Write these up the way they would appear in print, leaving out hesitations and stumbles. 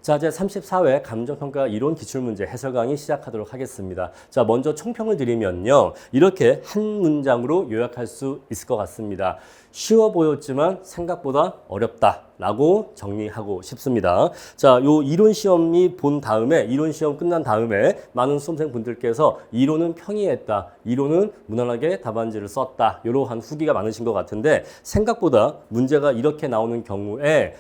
자, 제 34회 감정평가 이론 기출문제 해설 강의 시작하도록 하겠습니다. 자, 먼저 총평을 드리면요. 이렇게 한 문장으로 요약할 수 있을 것 같습니다. 쉬워 보였지만 생각보다 어렵다. 라고 정리하고 싶습니다. 자, 요 이론 시험이 이론 시험 끝난 다음에 많은 수험생분들께서 이론은 평이했다. 이론은 무난하게 답안지를 썼다. 이러한 후기가 많으신 것 같은데 생각보다 문제가 이렇게 나오는 경우에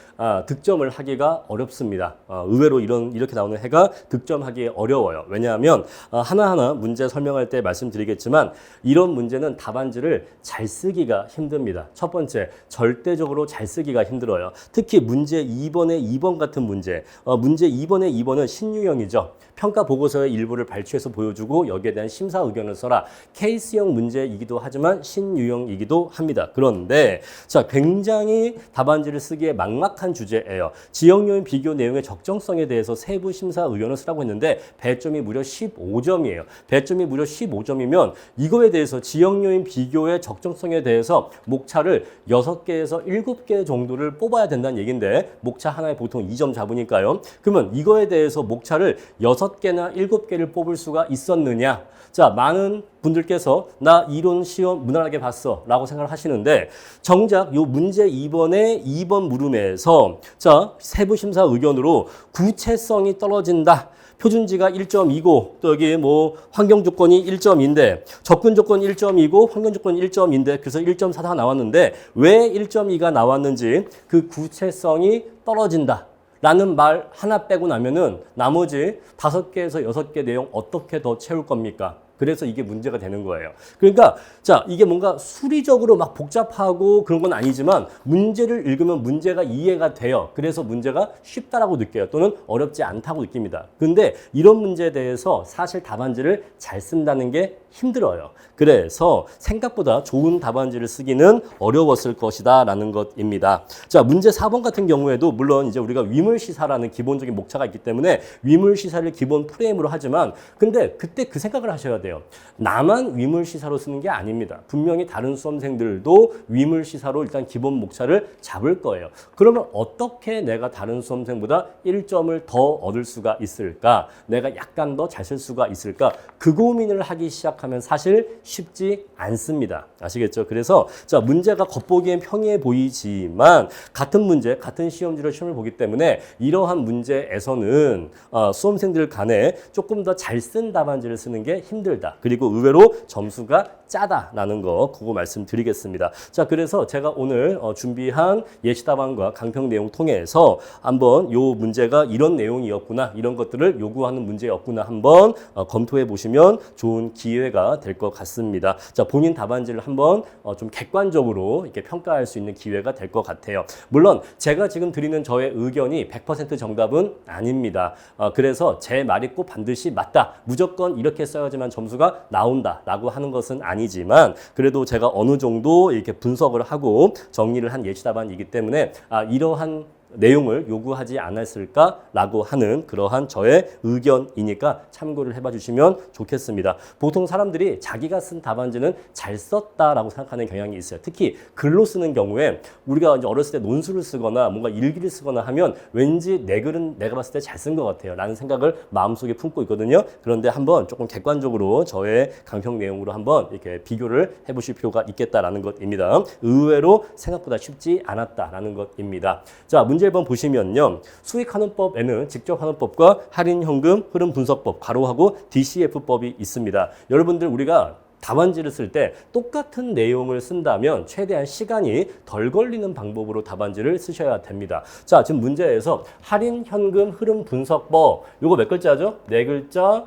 득점을 하기가 어렵습니다. 의외로 이렇게 나오는 해가 득점하기 어려워요. 왜냐하면 하나하나 문제 설명할 때 말씀드리겠지만 이런 문제는 답안지를 잘 쓰기가 힘듭니다. 첫 번째, 절대적으로 잘 쓰기가 힘들어요. 특히 문제 2번의 2번 같은 문제, 문제 2번의 2번은 신유형이죠. 평가 보고서의 일부를 발췌해서 보여주고 여기에 대한 심사 의견을 써라. 케이스형 문제이기도 하지만 신유형이기도 합니다. 그런데 자, 굉장히 답안지를 쓰기에 막막한 주제예요. 지역요인 비교 내용의 적정성에 대해서 세부 심사 의견을 쓰라고 했는데 배점이 무려 15점이에요. 배점이 무려 15점이면 이거에 대해서 지역요인 비교의 적정성에 대해서 목차를 6개에서 7개 정도를 뽑아야 된다는 얘기인데 목차 하나에 보통 2점 잡으니까요. 그러면 이거에 대해서 목차를 6개나 7개를 뽑을 수가 있었느냐? 자, 많은 분들께서 나 이론 시험 무난하게 봤어 라고 생각을 하시는데 정작 요 문제 2번의 2번 물음에서 자, 세부 심사 의견으로 구체성이 떨어진다. 표준지가 1점이고 또 여기 뭐 환경 조건이 1점인데 접근 조건 1점이고 환경 조건 1점인데 그래서 1.4가 나왔는데 왜 1.2가 나왔는지 그 구체성이 떨어진다. 라는 말 하나 빼고 나면은 나머지 5개에서 6개 내용 어떻게 더 채울 겁니까? 그래서 이게 문제가 되는 거예요. 그러니까 자, 이게 뭔가 수리적으로 막 복잡하고 그런 건 아니지만 문제를 읽으면 문제가 이해가 돼요. 그래서 문제가 쉽다라고 느껴요. 또는 어렵지 않다고 느낍니다. 근데 이런 문제에 대해서 사실 답안지를 잘 쓴다는 게 힘들어요. 그래서 생각보다 좋은 답안지를 쓰기는 어려웠을 것이다 라는 것입니다. 자, 문제 4번 같은 경우에도 물론 이제 우리가 위물시사라는 기본적인 목차가 있기 때문에 위물시사를 기본 프레임으로 하지만 근데 그때 그 생각을 하셔야 돼요. 나만 위물시사로 쓰는 게 아닙니다. 분명히 다른 수험생들도 위물시사로 일단 기본 목차를 잡을 거예요. 그러면 어떻게 내가 다른 수험생보다 1점을 더 얻을 수가 있을까? 내가 약간 더 잘 쓸 수가 있을까? 그 고민을 하기 시작하면 사실 쉽지 않습니다. 아시겠죠? 그래서 자, 문제가 겉보기엔 평이해 보이지만 같은 문제, 같은 시험지로 시험을 보기 때문에 이러한 문제에서는 수험생들 간에 조금 더 잘 쓴 답안지를 쓰는 게 힘들다. 그리고 의외로 점수가 짜다라는 거 그거 말씀드리겠습니다. 자, 그래서 제가 오늘 준비한 예시답안과 강평 내용 통해서 한번 요 문제가 이런 내용이었구나, 이런 것들을 요구하는 문제였구나 한번 검토해 보시면 좋은 기회가 될 것 같습니다. 자, 본인 답안지를 한번 좀 객관적으로 이렇게 평가할 수 있는 기회가 될 것 같아요. 물론 제가 지금 드리는 저의 의견이 100% 정답은 아닙니다. 그래서 제 말이 꼭 반드시 맞다, 무조건 이렇게 써야지만 점수가 나온다라고 하는 것은 아니지만 그래도 제가 어느 정도 이렇게 분석을 하고 정리를 한 예시답안이기 때문에 이러한 내용을 요구하지 않았을까라고 하는 그러한 저의 의견이니까 참고를 해봐 주시면 좋겠습니다. 보통 사람들이 자기가 쓴 답안지는 잘 썼다라고 생각하는 경향이 있어요. 특히 글로 쓰는 경우에 우리가 이제 어렸을 때 논술을 쓰거나 뭔가 일기를 쓰거나 하면 왠지 내 글은 내가 봤을 때 잘 쓴 것 같아요 라는 생각을 마음속에 품고 있거든요. 그런데 한번 조금 객관적으로 저의 강평 내용으로 한번 이렇게 비교를 해보실 필요가 있겠다라는 것입니다. 의외로 생각보다 쉽지 않았다라는 것입니다. 자, 문제 1번 보시면요. 수익환원법에는 직접환원법과 할인현금 흐름분석법, 괄호하고 DCF법이 있습니다. 여러분들 우리가 답안지를 쓸 때 똑같은 내용을 쓴다면 최대한 시간이 덜 걸리는 방법으로 답안지를 쓰셔야 됩니다. 자, 지금 문제에서 할인현금 흐름분석법, 요거 몇 글자죠? 4글자,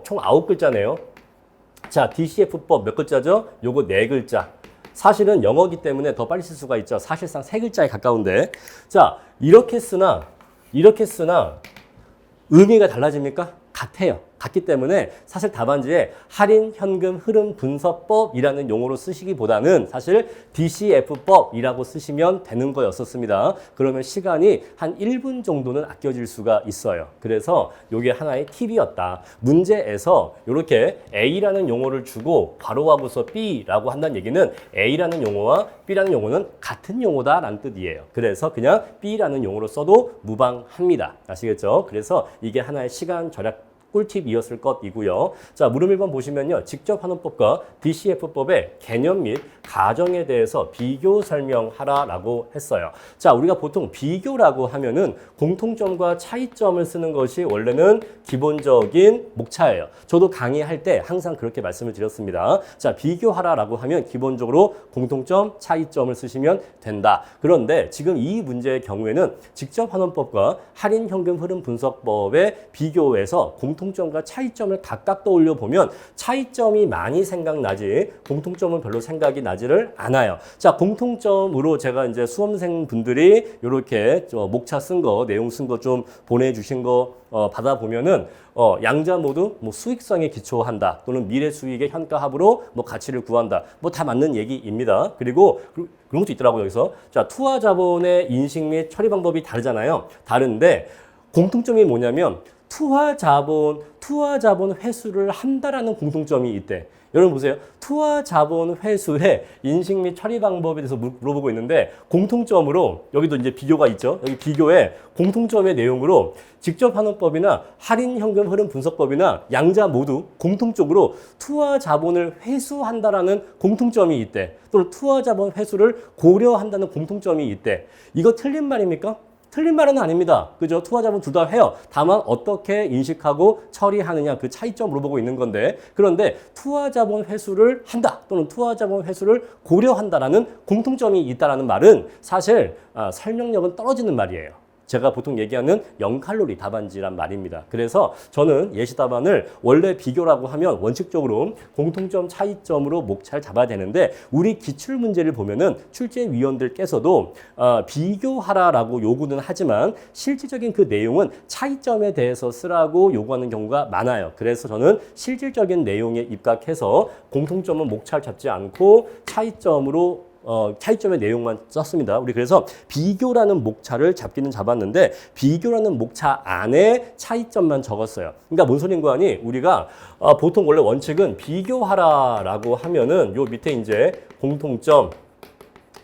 총 9글자네요. 자, DCF법 몇 글자죠? 요거 4글자. 사실은 영어기 때문에 더 빨리 쓸 수가 있죠. 사실상 3글자에 가까운데. 자, 이렇게 쓰나 의미가 달라집니까? 같아요. 같기 때문에 사실 답안지에 할인 현금 흐름 분석법이라는 용어로 쓰시기보다는 사실 DCF법이라고 쓰시면 되는 거였었습니다. 그러면 시간이 한 1분 정도는 아껴질 수가 있어요. 그래서 이게 하나의 팁이었다. 문제에서 이렇게 A라는 용어를 주고 괄호하고서 B라고 한다는 얘기는 A라는 용어와 B라는 용어는 같은 용어다라는 뜻이에요. 그래서 그냥 B라는 용어로 써도 무방합니다. 아시겠죠? 그래서 이게 하나의 시간 절약 꿀팁이었을 것이고요. 자, 물음 1번 보시면요. 직접환원법과 DCF법의 개념 및 가정에 대해서 비교 설명하라라고 했어요. 자, 우리가 보통 비교라고 하면은 공통점과 차이점을 쓰는 것이 원래는 기본적인 목차예요. 저도 강의할 때 항상 그렇게 말씀을 드렸습니다. 자, 비교하라라고 하면 기본적으로 공통점, 차이점을 쓰시면 된다. 그런데 지금 이 문제의 경우에는 직접환원법과 할인현금 흐름 분석법의 비교에서 공통점과 차이점을 각각 떠올려 보면 차이점이 많이 생각나지 공통점은 별로 생각이 나지를 않아요. 자, 공통점으로 제가 이제 수험생 분들이 이렇게 목차 쓴 거, 내용 쓴 거 좀 보내주신 거 받아보면은 양자 모두 뭐 수익성에 기초한다 또는 미래 수익의 현가합으로 뭐 가치를 구한다 뭐 다 맞는 얘기입니다. 그리고 그런 것도 있더라고요. 여기서 자, 투하 자본의 인식 및 처리 방법이 다르잖아요. 다른데 공통점이 뭐냐면 투하 자본 회수를 한다라는 공통점이 있대. 여러분 보세요. 투하 자본 회수의 인식 및 처리 방법에 대해서 물어보고 있는데 공통점으로 여기도 이제 비교가 있죠. 여기 비교에 공통점의 내용으로 직접환원법이나 할인현금 흐름 분석법이나 양자 모두 공통적으로 투하 자본을 회수한다라는 공통점이 있대. 또는 투하 자본 회수를 고려한다는 공통점이 있대. 이거 틀린 말입니까? 틀린 말은 아닙니다. 그죠? 투하자본 둘 다 해요. 다만 어떻게 인식하고 처리하느냐 그 차이점 물어보고 있는 건데 그런데 투하자본 회수를 한다 또는 투하자본 회수를 고려한다라는 공통점이 있다라는 말은 사실 설명력은 떨어지는 말이에요. 제가 보통 얘기하는 0칼로리 답안지란 말입니다. 그래서 저는 예시 답안을 원래 비교라고 하면 원칙적으로 공통점 차이점으로 목차를 잡아야 되는데 우리 기출 문제를 보면은 출제위원들께서도 비교하라라고 요구는 하지만 실질적인 그 내용은 차이점에 대해서 쓰라고 요구하는 경우가 많아요. 그래서 저는 실질적인 내용에 입각해서 공통점은 목차를 잡지 않고 차이점의 내용만 썼습니다. 우리 그래서 비교라는 목차를 잡기는 잡았는데 비교라는 목차 안에 차이점만 적었어요. 그러니까 뭔 소린가 하니 우리가 보통 원래 원칙은 비교하라라고 하면은 요 밑에 이제 공통점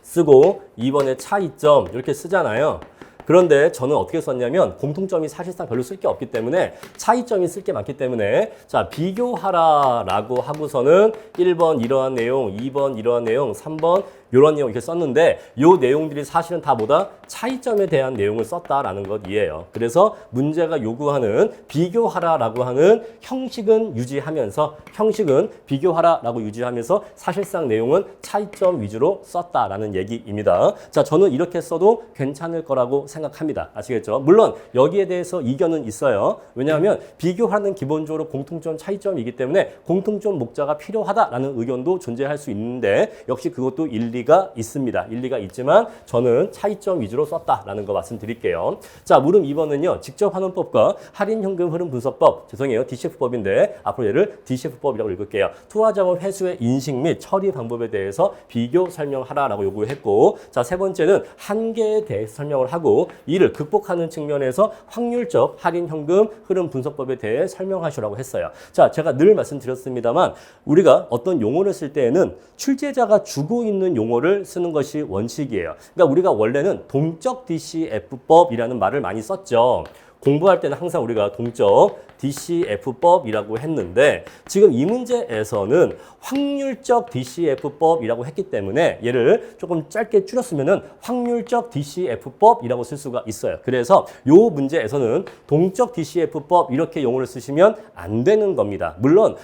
쓰고 2번에 차이점 이렇게 쓰잖아요. 그런데 저는 어떻게 썼냐면 공통점이 사실상 별로 쓸 게 없기 때문에 차이점이 쓸 게 많기 때문에 자, 비교하라라고 하고서는 1번 이러한 내용, 2번 이러한 내용, 3번 이런 내용 이렇게 썼는데 이 내용들이 사실은 다 뭐다? 차이점에 대한 내용을 썼다라는 것이에요. 그래서 문제가 요구하는 비교하라라고 하는 형식은 유지하면서 형식은 비교하라라고 유지하면서 사실상 내용은 차이점 위주로 썼다라는 얘기입니다. 자, 저는 이렇게 써도 괜찮을 거라고 생각합니다. 아시겠죠? 물론 여기에 대해서 이견은 있어요. 왜냐하면 비교하는 기본적으로 공통점 차이점이기 때문에 공통점 목자가 필요하다라는 의견도 존재할 수 있는데 역시 그것도 일리가 있습니다. 일리가 있지만 저는 차이점 위주로 썼다라는 거 말씀드릴게요. 자, 물음 2번은요. 직접환원법과 할인현금 흐름 분석법, 죄송해요. DCF법인데 앞으로 얘를 DCF법이라고 읽을게요. 투하자본 회수의 인식 및 처리 방법에 대해서 비교 설명하라라고 요구했고 자, 세 번째는 한계에 대해서 설명을 하고 이를 극복하는 측면에서 확률적 할인현금 흐름 분석법에 대해 설명하시라고 했어요. 자, 제가 늘 말씀드렸습니다만 우리가 어떤 용어를 쓸 때에는 출제자가 주고 있는 용어를 쓰는 것이 원칙이에요. 그러니까 우리가 원래는 동적 DCF법이라는 말을 많이 썼죠. 공부할 때는 항상 우리가 동적 DCF법이라고 했는데 지금 이 문제에서는 확률적 DCF법이라고 했기 때문에 얘를 조금 짧게 줄였으면은 확률적 DCF법이라고 쓸 수가 있어요. 그래서 이 문제에서는 동적 DCF법 이렇게 용어를 쓰시면 안 되는 겁니다. 물론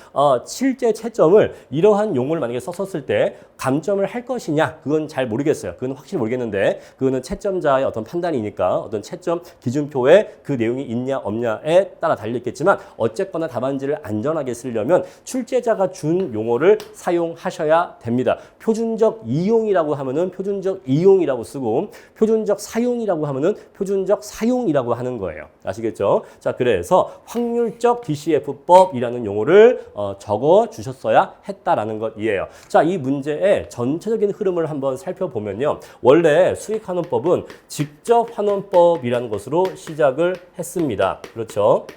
실제 채점을 이러한 용어를 만약에 썼었을 때 감점을 할 것이냐 그건 잘 모르겠어요. 그건 확실히 모르겠는데 그거는 채점자의 어떤 판단이니까 어떤 채점 기준표에 그 내용이 있냐 없냐에 따라 달려있겠지만 어쨌거나 답안지를 안전하게 쓰려면 출제자가 준 용어를 사용하셔야 됩니다. 표준적 이용이라고 하면은 표준적 이용이라고 쓰고 표준적 사용이라고 하면은 표준적 사용이라고 하는 거예요. 아시겠죠? 자, 그래서 확률적 DCF법이라는 용어를 적어 주셨어야 했다라는 것이에요. 자, 이 문제의 전체적인 흐름을 한번 살펴보면요. 원래 수익환원법은 직접환원법이라는 것으로 시작을 했습니다. 그렇죠?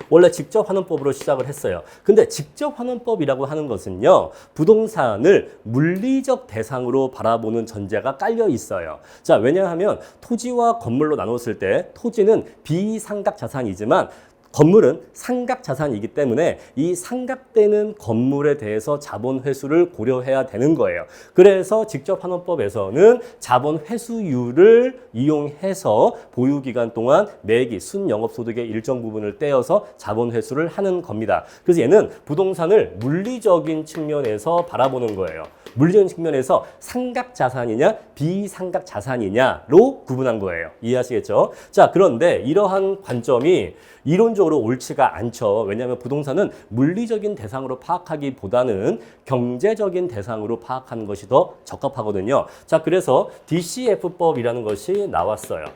원래 직접환원법으로 시작을 했어요. 근데 직접환원법이라고 하는 것은요, 부동산을 물리적 대상으로 바라보는 전제가 깔려 있어요. 자, 왜냐하면 토지와 건물로 나눴을 때 토지는 비상각 자산이지만 건물은 상각 자산이기 때문에 이 상각되는 건물에 대해서 자본 회수를 고려해야 되는 거예요. 그래서 직접환원법에서는 자본 회수율을 이용해서 보유 기간 동안 매기 순영업소득의 일정 부분을 떼어서 자본 회수를 하는 겁니다. 그래서 얘는 부동산을 물리적인 측면에서 바라보는 거예요. 물리적인 측면에서 상각 자산이냐 비상각 자산이냐로 구분한 거예요. 이해하시겠죠? 자, 그런데 이러한 관점이 이론적으로 옳지가 않죠. 왜냐하면 부동산은 물리적인 대상으로 파악하기보다는 경제적인 대상으로 파악하는 것이 더 적합하거든요. 자, 그래서 DCF법이라는 것이 나왔어요.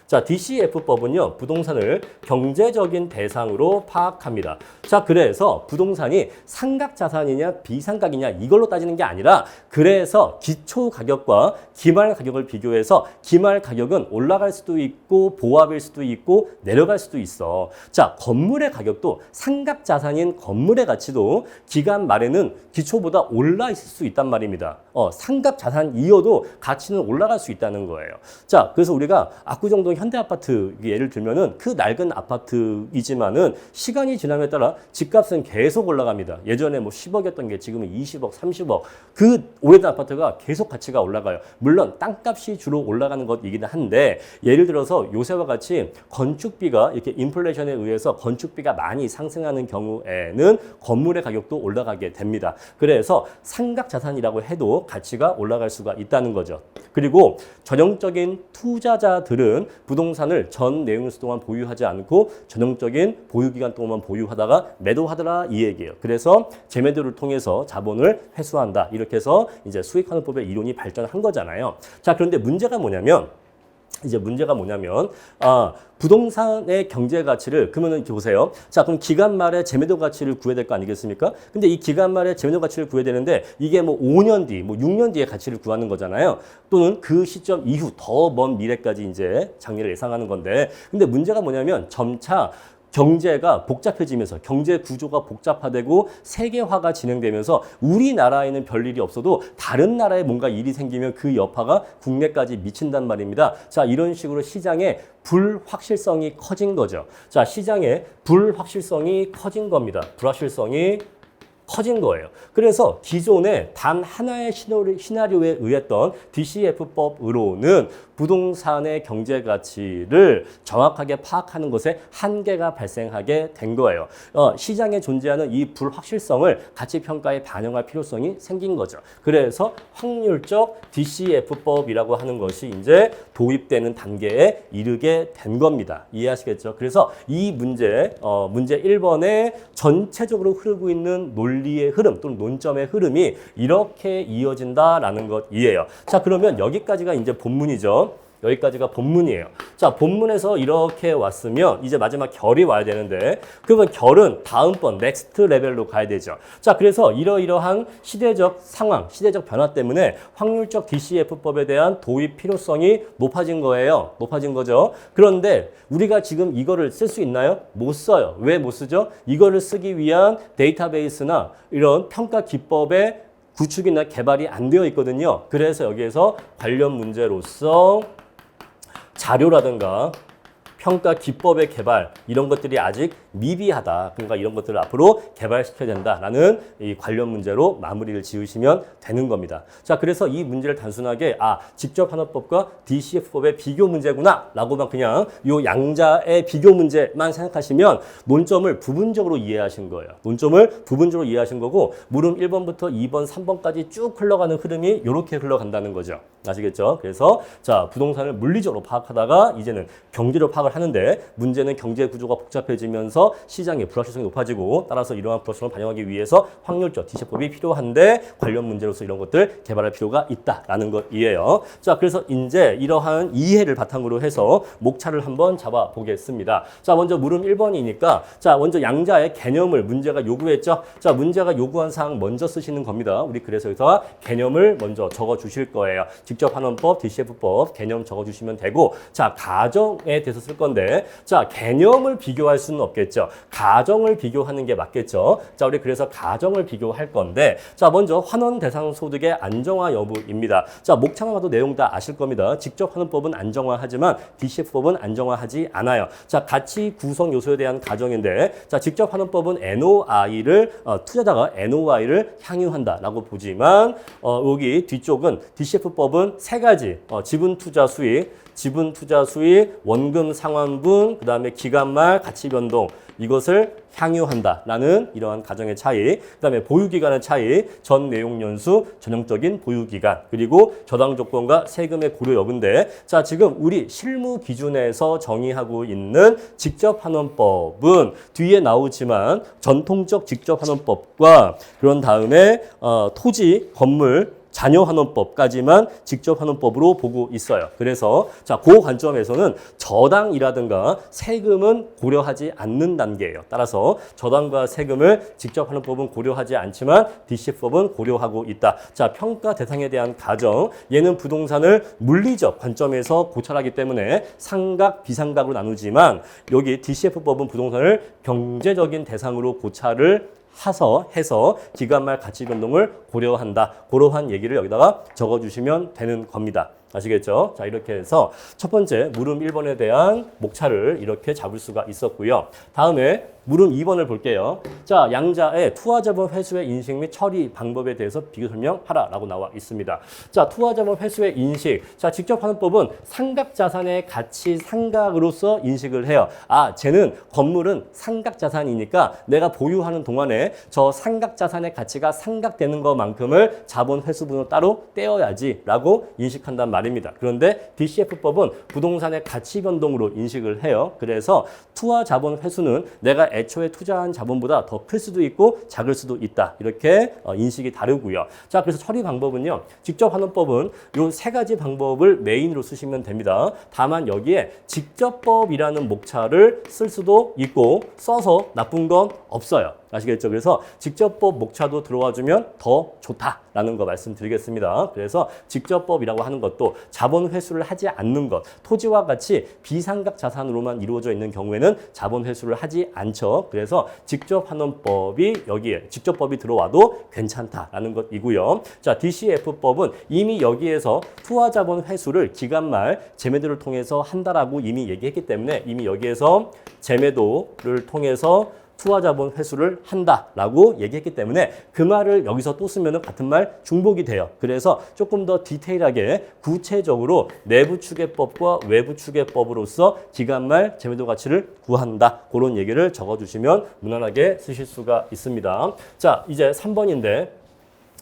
자, DCF법은요, 부동산을 경제적인 대상으로 파악합니다. 자, 그래서 부동산이 상각자산이냐 비상각이냐 이걸로 따지는 게 아니라 그래서 기초 가격과 기말 가격을 비교해서 기말 가격은 올라갈 수도 있고 보합일 수도 있고 내려갈 수도 있어. 자, 건물의 가격도 상각자산인 건물의 가치도 기간 말에는 기초보다 올라 있을 수 있단 말입니다. 상각자산이어도 가치는 올라갈 수 있다는 거예요. 자, 그래서 우리가 압구정동 현대아파트 예를 들면은 그 낡은 아파트이지만은 시간이 지남에 따라 집값은 계속 올라갑니다. 예전에 뭐 10억이었던 게 지금은 20억, 30억. 그 오래된 아파트가 계속 가치가 올라가요. 물론 땅값이 주로 올라가는 것이긴 한데 예를 들어서 요새와 같이 건축비가 이렇게 인플레이션에 의해서 건축비가 많이 상승하는 경우에는 건물의 가격도 올라가게 됩니다. 그래서 상각자산이라고 해도 가치가 올라갈 수가 있다는 거죠. 그리고 전형적인 투자자들은 부동산을 전 내용수 동안 보유하지 않고 전형적인 보유기간 동안 보유하다가 매도하더라 이 얘기예요. 그래서 재매도를 통해서 자본을 회수한다. 이렇게 해서 이제 수익환원법의 이론이 발전한 거잖아요. 자, 그런데 문제가 뭐냐면 부동산의 경제 가치를 그러면 이렇게 보세요. 자, 그럼 기간 말에 재매도 가치를 구해야 될 거 아니겠습니까? 근데 이 기간 말에 재매도 가치를 구해야 되는데 이게 뭐 5년 뒤, 뭐 6년 뒤에 가치를 구하는 거잖아요. 또는 그 시점 이후 더 먼 미래까지 이제 장래를 예상하는 건데, 근데 문제가 뭐냐면 점차 경제가 복잡해지면서 경제 구조가 복잡화되고 세계화가 진행되면서 우리나라에는 별일이 없어도 다른 나라에 뭔가 일이 생기면 그 여파가 국내까지 미친단 말입니다. 자, 이런 식으로 시장의 불확실성이 커진 거죠. 자, 시장의 불확실성이 커진 겁니다. 불확실성이 커진 거예요. 그래서 기존에 단 하나의 시나리오에 의했던 DCF법으로는 부동산의 경제 가치를 정확하게 파악하는 것에 한계가 발생하게 된 거예요. 시장에 존재하는 이 불확실성을 가치 평가에 반영할 필요성이 생긴 거죠. 그래서 확률적 DCF법이라고 하는 것이 이제 도입되는 단계에 이르게 된 겁니다. 이해하시겠죠? 그래서 이 문제 1번에 전체적으로 흐르고 있는 논리의 흐름 또는 논점의 흐름이 이렇게 이어진다라는 것이에요. 자, 그러면 여기까지가 이제 본문이죠. 여기까지가 본문이에요. 자, 본문에서 이렇게 왔으면 이제 마지막 결이 와야 되는데 그러면 결은 다음번 넥스트 레벨로 가야 되죠. 자, 그래서 이러이러한 시대적 상황, 시대적 변화 때문에 확률적 DCF법에 대한 도입 필요성이 높아진 거예요. 높아진 거죠. 그런데 우리가 지금 이거를 쓸 수 있나요? 못 써요. 왜 못 쓰죠? 이거를 쓰기 위한 데이터베이스나 이런 평가 기법의 구축이나 개발이 안 되어 있거든요. 그래서 여기에서 관련 문제로서 자료라든가 평가 기법의 개발 이런 것들이 아직 미비하다. 그러니까 이런 것들을 앞으로 개발시켜야 된다라는 이 관련 문제로 마무리를 지으시면 되는 겁니다. 자, 그래서 이 문제를 단순하게 직접환원법과 DCF법의 비교 문제구나 라고만 그냥 요 양자의 비교 문제만 생각하시면 논점을 부분적으로 이해하신 거예요. 논점을 부분적으로 이해하신 거고 물음 1번부터 2번, 3번까지 쭉 흘러가는 흐름이 이렇게 흘러간다는 거죠. 아시겠죠? 그래서 자, 부동산을 물리적으로 파악하다가 이제는 경제로 파악을 작동을 하는데 문제는 경제 구조가 복잡해지면서 시장의 불확실성이 높아지고 따라서 이러한 불확실성을 반영하기 위해서 확률적 DCF법이 필요한데 관련 문제로서 이런 것들 개발할 필요가 있다라는 것이에요. 자, 그래서 이제 이러한 이해를 바탕으로 해서 목차를 한번 잡아보겠습니다. 자, 먼저 물음 1번이니까 자, 먼저 양자의 개념을 문제가 요구했죠. 자, 문제가 요구한 사항 먼저 쓰시는 겁니다. 우리 그래서 여기서 개념을 먼저 적어 주실 거예요. 직접환원법, DCF법 개념 적어 주시면 되고 자, 가정에 대해서 쓸 건데 자, 개념을 비교할 수는 없겠죠. 가정을 비교하는 게 맞겠죠. 자, 우리 그래서 가정을 비교할 건데 자, 먼저 환원 대상 소득의 안정화 여부입니다. 자, 목차만 봐도 내용 다 아실 겁니다. 직접환원법은 안정화하지만 DCF법은 안정화하지 않아요. 자, 가치 구성 요소에 대한 가정인데 자, 직접환원법은 NOI를 투자자가 NOI를 향유한다라고 보지만 여기 뒤쪽은 DCF법은 세 가지 지분 투자 수익, 원금 상환분, 그 다음에 기간말 가치 변동 이것을 향유한다라는 이러한 가정의 차이, 그 다음에 보유기간의 차이, 전 내용 연수, 전형적인 보유기간, 그리고 저당 조건과 세금의 고려 여부인데 자, 지금 우리 실무 기준에서 정의하고 있는 직접환원법은 뒤에 나오지만 전통적 직접환원법과 그런 다음에 토지, 건물, 자녀환원법까지만 직접환원법으로 보고 있어요. 그래서 자, 그 관점에서는 저당이라든가 세금은 고려하지 않는 단계예요. 따라서 저당과 세금을 직접환원법은 고려하지 않지만 DCF법은 고려하고 있다. 자, 평가 대상에 대한 가정, 얘는 부동산을 물리적 관점에서 고찰하기 때문에 상각, 비상각으로 나누지만 여기 DCF법은 부동산을 경제적인 대상으로 고찰을 해서 기간말 가치 변동을 고려한다. 그러한 얘기를 여기다가 적어주시면 되는 겁니다. 아시겠죠? 자, 이렇게 해서 첫 번째 물음 1번에 대한 목차를 이렇게 잡을 수가 있었고요. 다음에 물음 2번을 볼게요. 자, 양자의 투하자본 회수의 인식 및 처리 방법에 대해서 비교 설명하라라고 나와 있습니다. 자, 투하자본 회수의 인식. 자, 직접환원법은 상각자산의 가치 상각으로서 인식을 해요. 아, 쟤는 건물은 상각자산이니까 내가 보유하는 동안에 저 상각자산의 가치가 상각되는 것만큼을 자본 회수분으로 따로 떼어야지라고 인식한단 말입니다. 그런데 DCF법은 부동산의 가치 변동으로 인식을 해요. 그래서 투하자본 회수는 내가 애초에 투자한 자본보다 더 클 수도 있고 작을 수도 있다. 이렇게 인식이 다르고요. 자, 그래서 처리 방법은요. 직접환원법은 이 세 가지 방법을 메인으로 쓰시면 됩니다. 다만 여기에 직접법이라는 목차를 쓸 수도 있고 써서 나쁜 건 없어요. 아시겠죠? 그래서 직접법 목차도 들어와 주면 더 좋다라는 거 말씀드리겠습니다. 그래서 직접법이라고 하는 것도 자본 회수를 하지 않는 것, 토지와 같이 비상각 자산으로만 이루어져 있는 경우에는 자본 회수를 하지 않죠. 그래서 직접환원법이 여기에 직접법이 들어와도 괜찮다라는 것이고요. 자, DCF법은 이미 여기에서 투하자본 회수를 기간 말 재매도를 통해서 한다라고 이미 얘기했기 때문에 이미 여기에서 재매도를 통해서 투하자본 회수를 한다라고 얘기했기 때문에 그 말을 여기서 또 쓰면 같은 말 중복이 돼요. 그래서 조금 더 디테일하게 구체적으로 내부 추계법과 외부 추계법으로서 기간말 재매도 가치를 구한다. 그런 얘기를 적어주시면 무난하게 쓰실 수가 있습니다. 자, 이제 3번인데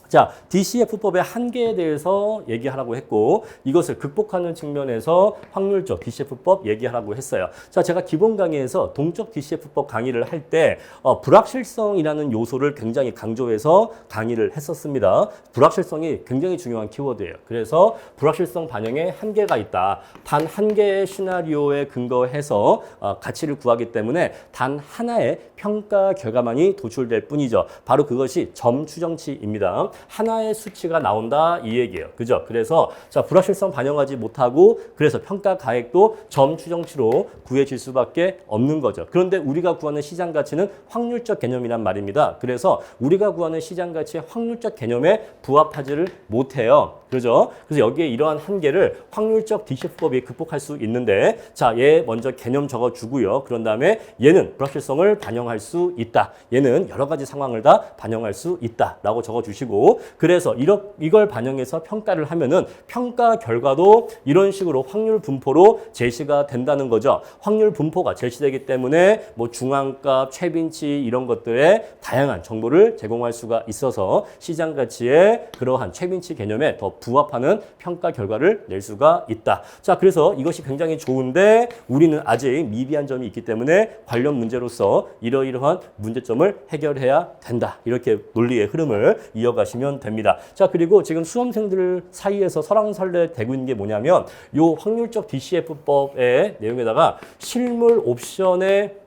자, DCF법의 한계에 대해서 얘기하라고 했고 이것을 극복하는 측면에서 확률적 DCF법 얘기하라고 했어요. 자, 제가 기본 강의에서 동적 DCF법 강의를 할 때 불확실성이라는 요소를 굉장히 강조해서 강의를 했었습니다. 불확실성이 굉장히 중요한 키워드예요. 그래서 불확실성 반영에 한계가 있다. 단 한 개의 시나리오에 근거해서 가치를 구하기 때문에 단 하나의 평가 결과만이 도출될 뿐이죠. 바로 그것이 점 추정치입니다. 하나의 수치가 나온다 이 얘기예요. 그죠? 그래서 자, 불확실성 반영하지 못하고 그래서 평가 가액도 점 추정치로 구해질 수밖에 없는 거죠. 그런데 우리가 구하는 시장 가치는 확률적 개념이란 말입니다. 그래서 우리가 구하는 시장 가치의 확률적 개념에 부합하지를 못해요. 그죠? 그래서 여기에 이러한 한계를 확률적 DCF법이 극복할 수 있는데 자, 얘 먼저 개념 적어주고요. 그런 다음에 얘는 불확실성을 반영할 수 있다. 얘는 여러 가지 상황을 다 반영할 수 있다. 라고 적어주시고 있고 그래서 이걸 반영해서 평가를 하면은 평가 결과도 이런 식으로 확률 분포로 제시가 된다는 거죠. 확률 분포가 제시되기 때문에 뭐 중앙값, 최빈치 이런 것들의 다양한 정보를 제공할 수가 있어서 시장 가치의 그러한 최빈치 개념에 더 부합하는 평가 결과를 낼 수가 있다. 자, 그래서 이것이 굉장히 좋은데 우리는 아직 미비한 점이 있기 때문에 관련 문제로서 이러이러한 문제점을 해결해야 된다. 이렇게 논리의 흐름을 이어가시면 됩니다. 자, 그리고 지금 수험생들 사이에서 설왕설래 되고 있는 게 뭐냐면 요 확률적 DCF법의 내용에다가 실물 옵션의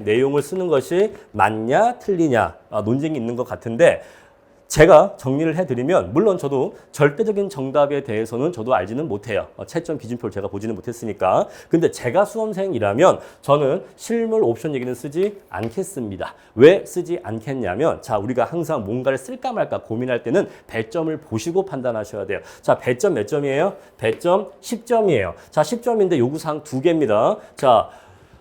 내용을 쓰는 것이 맞냐 틀리냐 논쟁이 있는 것 같은데 제가 정리를 해드리면 물론 저도 절대적인 정답에 대해서는 저도 알지는 못해요. 채점 기준표를 제가 보지는 못했으니까. 근데 제가 수험생이라면 저는 실물 옵션 얘기는 쓰지 않겠습니다. 왜 쓰지 않겠냐면 자, 우리가 항상 뭔가를 쓸까 말까 고민할 때는 배점을 보시고 판단하셔야 돼요. 자, 배점 몇 점이에요? 배점 10점이에요. 자, 10점인데 요구사항 2개입니다. 자,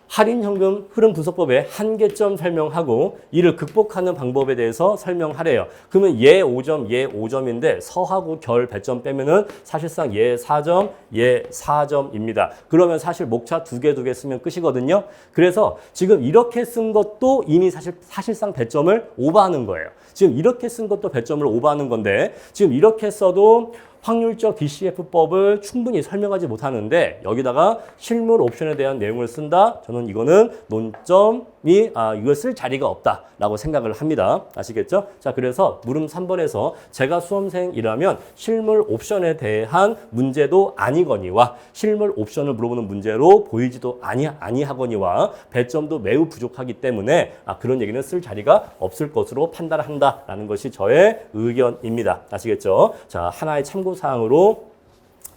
할인현금 흐름분석법의 한계점 설명하고 이를 극복하는 방법에 대해서 설명하래요. 그러면 얘 5점, 얘 5점인데 서하고 결 배점 빼면은 사실상 얘 4점, 얘 4점입니다. 그러면 사실 목차 두 개 쓰면 끝이거든요. 그래서 지금 이렇게 쓴 것도 이미 사실상 배점을 오버하는 거예요. 지금 이렇게 쓴 것도 배점을 오버하는 건데 지금 이렇게 써도 확률적 DCF법을 충분히 설명하지 못하는데 여기다가 실물 옵션에 대한 내용을 쓴다? 저는 이거는 논점이 이걸 쓸 자리가 없다라고 생각을 합니다. 아시겠죠? 자, 그래서 물음 3번에서 제가 수험생이라면 실물 옵션에 대한 문제도 아니거니와 실물 옵션을 물어보는 문제로 보이지도 아니하거니와 배점도 매우 부족하기 때문에 그런 얘기는 쓸 자리가 없을 것으로 판단한다라는 것이 저의 의견입니다. 아시겠죠? 자, 하나의 참고 사항으로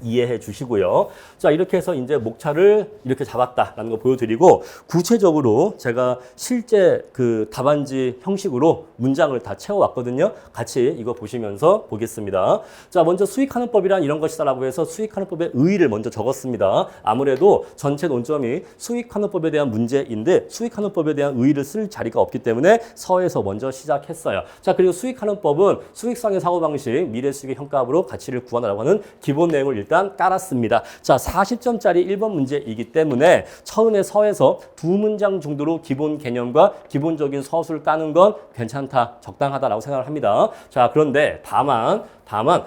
이해해 주시고요. 자, 이렇게 해서 이제 목차를 이렇게 잡았다라는 거 보여드리고 구체적으로 제가 실제 그 답안지 형식으로 문장을 다 채워왔거든요. 같이 이거 보시면서 보겠습니다. 자, 먼저 수익하는 법이란 이런 것이다라고 해서 수익하는 법의 의의를 먼저 적었습니다. 아무래도 전체 논점이 수익하는 법에 대한 문제인데 수익하는 법에 대한 의의를 쓸 자리가 없기 때문에 서에서 먼저 시작했어요. 자, 그리고 수익하는 법은 수익상의 사고방식, 미래수익의 현가압으로 가치를 구하라고 하는 기본 내용을 일단 깔았습니다. 자, 40점짜리 1번 문제이기 때문에 처음에 서에서 두 문장 정도로 기본 개념과 기본적인 서술을 까는 건 괜찮다, 적당하다라고 생각을 합니다. 자, 그런데 다만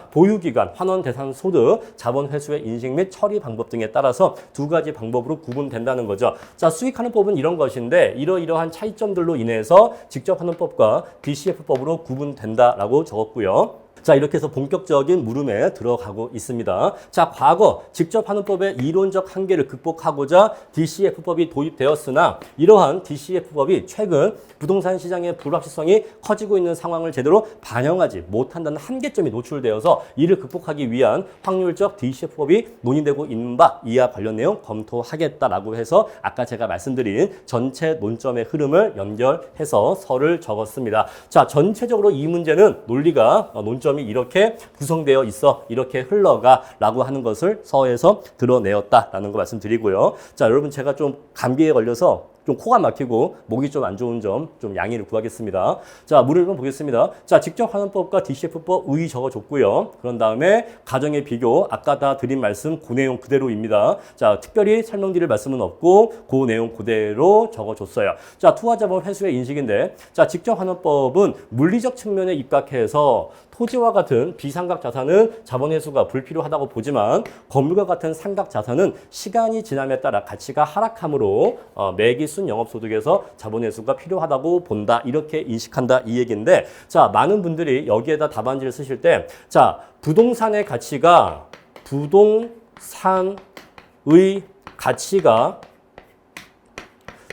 보유기간, 환원 대상 소득, 자본 회수의 인식 및 처리 방법 등에 따라서 두 가지 방법으로 구분된다는 거죠. 자, 수익하는 법은 이런 것인데 이러이러한 차이점들로 인해서 직접 하는 법과 DCF법으로 구분된다라고 적었고요. 자, 이렇게 해서 본격적인 물음에 들어가고 있습니다. 자, 과거 직접 하는 법의 이론적 한계를 극복하고자 DCF법이 도입되었으나 이러한 DCF법이 최근 부동산 시장의 불확실성이 커지고 있는 상황을 제대로 반영하지 못한다는 한계점이 노출되어서 이를 극복하기 위한 확률적 DCF법이 논의되고 있는 바 이와 관련 내용 검토하겠다라고 해서 아까 제가 말씀드린 전체 논점의 흐름을 연결해서 설을 적었습니다. 자, 전체적으로 이 문제는 논리가 논점이 이렇게 구성되어 있어, 이렇게 흘러가 라고 하는 것을 서에서 드러내었다라는 거 말씀드리고요. 자, 여러분 제가 좀 감기에 걸려서 좀 코가 막히고 목이 좀 안 좋은 점 좀 양해를 구하겠습니다. 자, 물을 좀 보겠습니다. 자, 직접 하는법과 DCF법 의의 적어줬고요. 그런 다음에 가정의 비교, 아까 다 드린 말씀 그 내용 그대로입니다. 자, 특별히 설명드릴 말씀은 없고 그 내용 그대로 적어줬어요. 자, 투하자본 회수의 인식인데 자, 직접 하는법은 물리적 측면에 입각해서 토지와 같은 비상각 자산은 자본 회수가 불필요하다고 보지만 건물과 같은 상각 자산은 시간이 지남에 따라 가치가 하락하므로 매기 순 영업소득에서 자본 회수가 필요하다고 본다. 이렇게 인식한다. 이 얘기인데 자, 많은 분들이 여기에다 답안지를 쓰실 때 자, 부동산의 가치가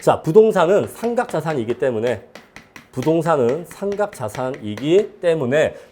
자, 부동산은 상각 자산이기 때문에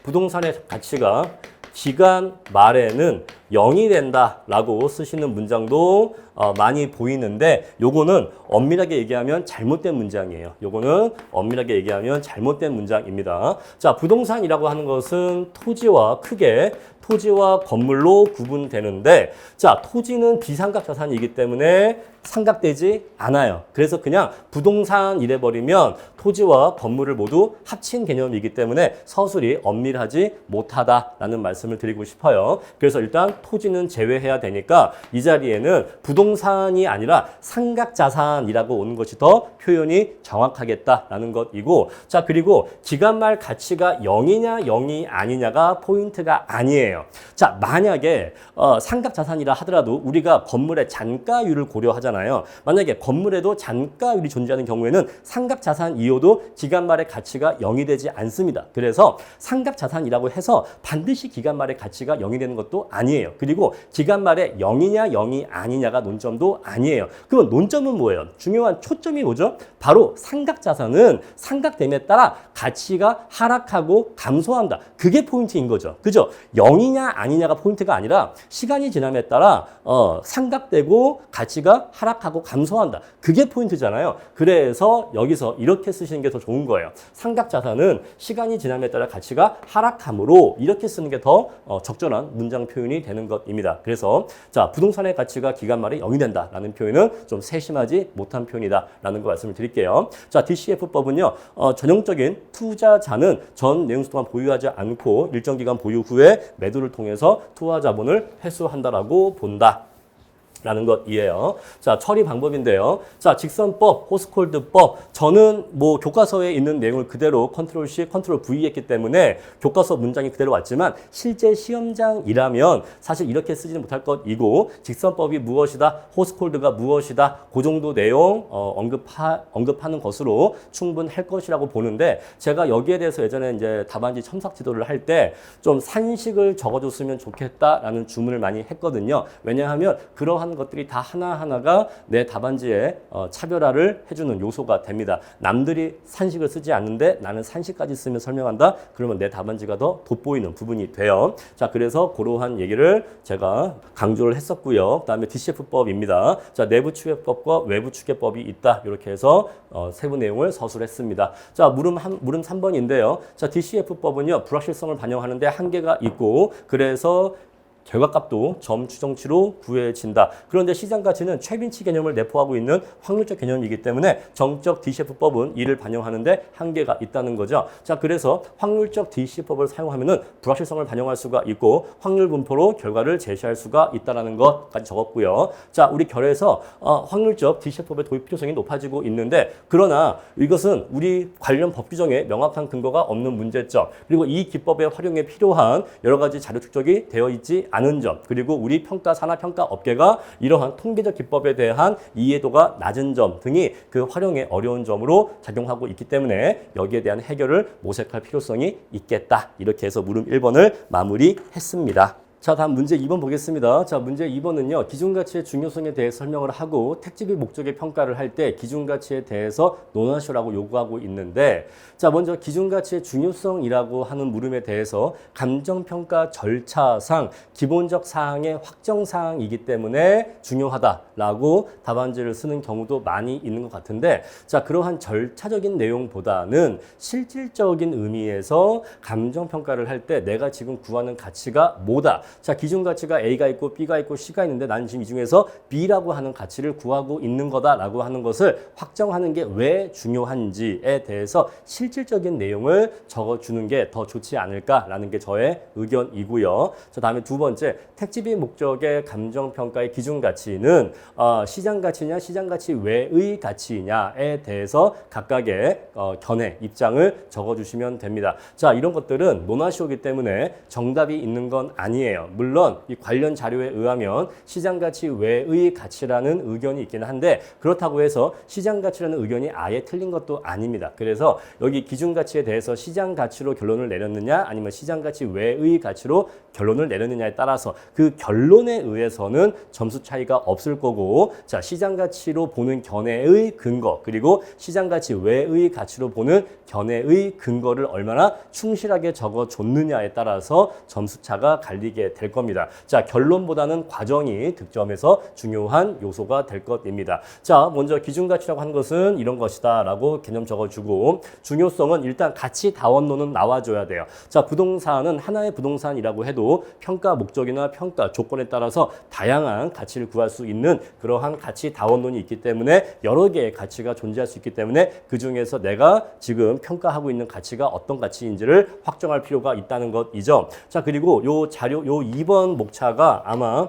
부동산의 가치가 기간 말에는 0이 된다라고 쓰시는 문장도 많이 보이는데 요거는 엄밀하게 얘기하면 잘못된 문장이에요. 요거는 엄밀하게 얘기하면 잘못된 문장입니다. 자, 부동산이라고 하는 것은 토지와 크게 토지와 건물로 구분되는데 자, 토지는 비상각 자산이기 때문에 상각되지 않아요. 그래서 그냥 부동산 이래 버리면 토지와 건물을 모두 합친 개념이기 때문에 서술이 엄밀하지 못하다라는 말씀을 드리고 싶어요. 그래서 일단 토지는 제외해야 되니까 이 자리에는 부동산이 아니라 상각자산이라고 오는 것이 더 표현이 정확하겠다라는 것이고 자, 그리고 기간말 가치가 0이냐 0이 아니냐가 포인트가 아니에요. 자, 만약에 상각자산이라 하더라도 우리가 건물의 잔가율을 고려하잖아요. 만약에 건물에도 잔가율이 존재하는 경우에는 상각자산 이호도 기간말의 가치가 0이 되지 않습니다. 그래서 상각자산이라고 해서 반드시 기간말의 가치가 0이 되는 것도 아니에요. 그리고 기간말에 0이냐 0이 아니냐가 논점도 아니에요. 그러면 논점은 뭐예요? 중요한 초점이 뭐죠? 바로 상각자산은 상각됨에 따라 가치가 하락하고 감소한다. 그게 포인트인 거죠. 그죠? 0이냐 아니냐가 포인트가 아니라 시간이 지남에 따라 상각되고 가치가 하락하고 감소한다. 그게 포인트잖아요. 그래서 여기서 이렇게 쓰시는 게 더 좋은 거예요. 상각자산은 시간이 지남에 따라 가치가 하락하므로 이렇게 쓰는 게 더 적절한 문장 표현이 되는 것입니다. 그래서 자, 부동산의 가치가 기간말에 0이 된다라는 표현은 좀 세심하지 못한 표현이다라는 거 말씀을 드릴게요. 자, DCF법은요. 전형적인 투자자는 전 내용수 동안 보유하지 않고 일정 기간 보유 후에 매도를 통해서 투하 자본을 회수한다라고 본다. 라는 것이에요. 자, 처리 방법인데요. 자, 직선법, 호스콜드법. 저는 뭐 교과서에 있는 내용을 그대로 컨트롤 C, 컨트롤 V 했기 때문에 교과서 문장이 그대로 왔지만 실제 시험장이라면 사실 이렇게 쓰지는 못할 것이고 직선법이 무엇이다, 호스콜드가 무엇이다, 그 정도 내용 언급하는 것으로 충분할 것이라고 보는데 제가 여기에 대해서 예전에 이제 답안지 첨삭 지도를 할 때 좀 산식을 적어줬으면 좋겠다라는 주문을 많이 했거든요. 왜냐하면 그러한 것들이 다 하나하나가 내 답안지에 차별화를 해주는 요소가 됩니다. 남들이 산식을 쓰지 않는데 나는 산식까지 쓰면 설명한다? 그러면 내 답안지가 더 돋보이는 부분이 돼요. 자, 그래서 그러한 얘기를 제가 강조를 했었고요. 그 다음에 DCF법입니다. 자, 내부 추계법과 외부 추계법이 있다. 이렇게 해서 세부 내용을 서술했습니다. 자, 물음 3번인데요. 자, DCF법은요, 불확실성을 반영하는데 한계가 있고, 그래서 결과값도 점 추정치로 구해진다. 그런데 시장가치는 최빈치 개념을 내포하고 있는 확률적 개념이기 때문에 정적 DCF법은 이를 반영하는데 한계가 있다는 거죠. 자, 그래서 확률적 DCF법을 사용하면은 불확실성을 반영할 수가 있고 확률 분포로 결과를 제시할 수가 있다는 것까지 적었고요. 자, 우리 결에서 확률적 DCF법의 도입 필요성이 높아지고 있는데 그러나 이것은 우리 관련 법 규정에 명확한 근거가 없는 문제점, 그리고 이 기법의 활용에 필요한 여러 가지 자료 축적이 되어 있지 않은 점, 그리고 우리 평가 산하 평가 업계가 이러한 통계적 기법에 대한 이해도가 낮은 점 등이 그 활용에 어려운 점으로 작용하고 있기 때문에 여기에 대한 해결을 모색할 필요성이 있겠다. 이렇게 해서 물음 1번을 마무리했습니다. 자, 다음 문제 2번 보겠습니다. 자, 문제 2번은요. 기준가치의 중요성에 대해 설명을 하고 택지비 목적의 평가를 할 때 기준가치에 대해서 논하시라고 요구하고 있는데 자, 먼저 기준가치의 중요성이라고 하는 물음에 대해서 감정평가 절차상 기본적 사항의 확정사항이기 때문에 중요하다라고 답안지를 쓰는 경우도 많이 있는 것 같은데 자, 그러한 절차적인 내용보다는 실질적인 의미에서 감정평가를 할 때 내가 지금 구하는 가치가 뭐다. 자, 기준가치가 A가 있고 B가 있고 C가 있는데 나는 지금 이 중에서 B라고 하는 가치를 구하고 있는 거다라고 하는 것을 확정하는 게 왜 중요한지에 대해서 실질적인 내용을 적어주는 게 더 좋지 않을까라는 게 저의 의견이고요. 자, 다음에 두 번째, 택지비 목적의 감정평가의 기준가치는 시장가치냐 시장가치 외의 가치냐에 대해서 각각의 견해, 입장을 적어주시면 됩니다. 자, 이런 것들은 논하시오기 때문에 정답이 있는 건 아니에요. 물론 이 관련 자료에 의하면 시장가치 외의 가치라는 의견이 있긴 한데 그렇다고 해서 시장가치라는 의견이 아예 틀린 것도 아닙니다. 그래서 여기 기준가치에 대해서 시장가치로 결론을 내렸느냐 아니면 시장가치 외의 가치로 결론을 내렸느냐에 따라서 그 결론에 의해서는 점수 차이가 없을 거고 자, 시장가치로 보는 견해의 근거 그리고 시장가치 외의 가치로 보는 견해의 근거를 얼마나 충실하게 적어줬느냐에 따라서 점수차가 갈리게 달라지게 될 겁니다. 자, 결론보다는 과정이 득점에서 중요한 요소가 될 것입니다. 자, 먼저 기준가치라고 하는 것은 이런 것이다 라고 개념 적어주고, 중요성은 일단 가치 다원론은 나와줘야 돼요. 자, 부동산은 하나의 부동산이라고 해도 평가 목적이나 평가 조건에 따라서 다양한 가치를 구할 수 있는 그러한 가치 다원론이 있기 때문에 여러 개의 가치가 존재할 수 있기 때문에 그 중에서 내가 지금 평가하고 있는 가치가 어떤 가치인지를 확정할 필요가 있다는 것이죠. 자, 그리고 요 자료, 요 2번 목차가 아마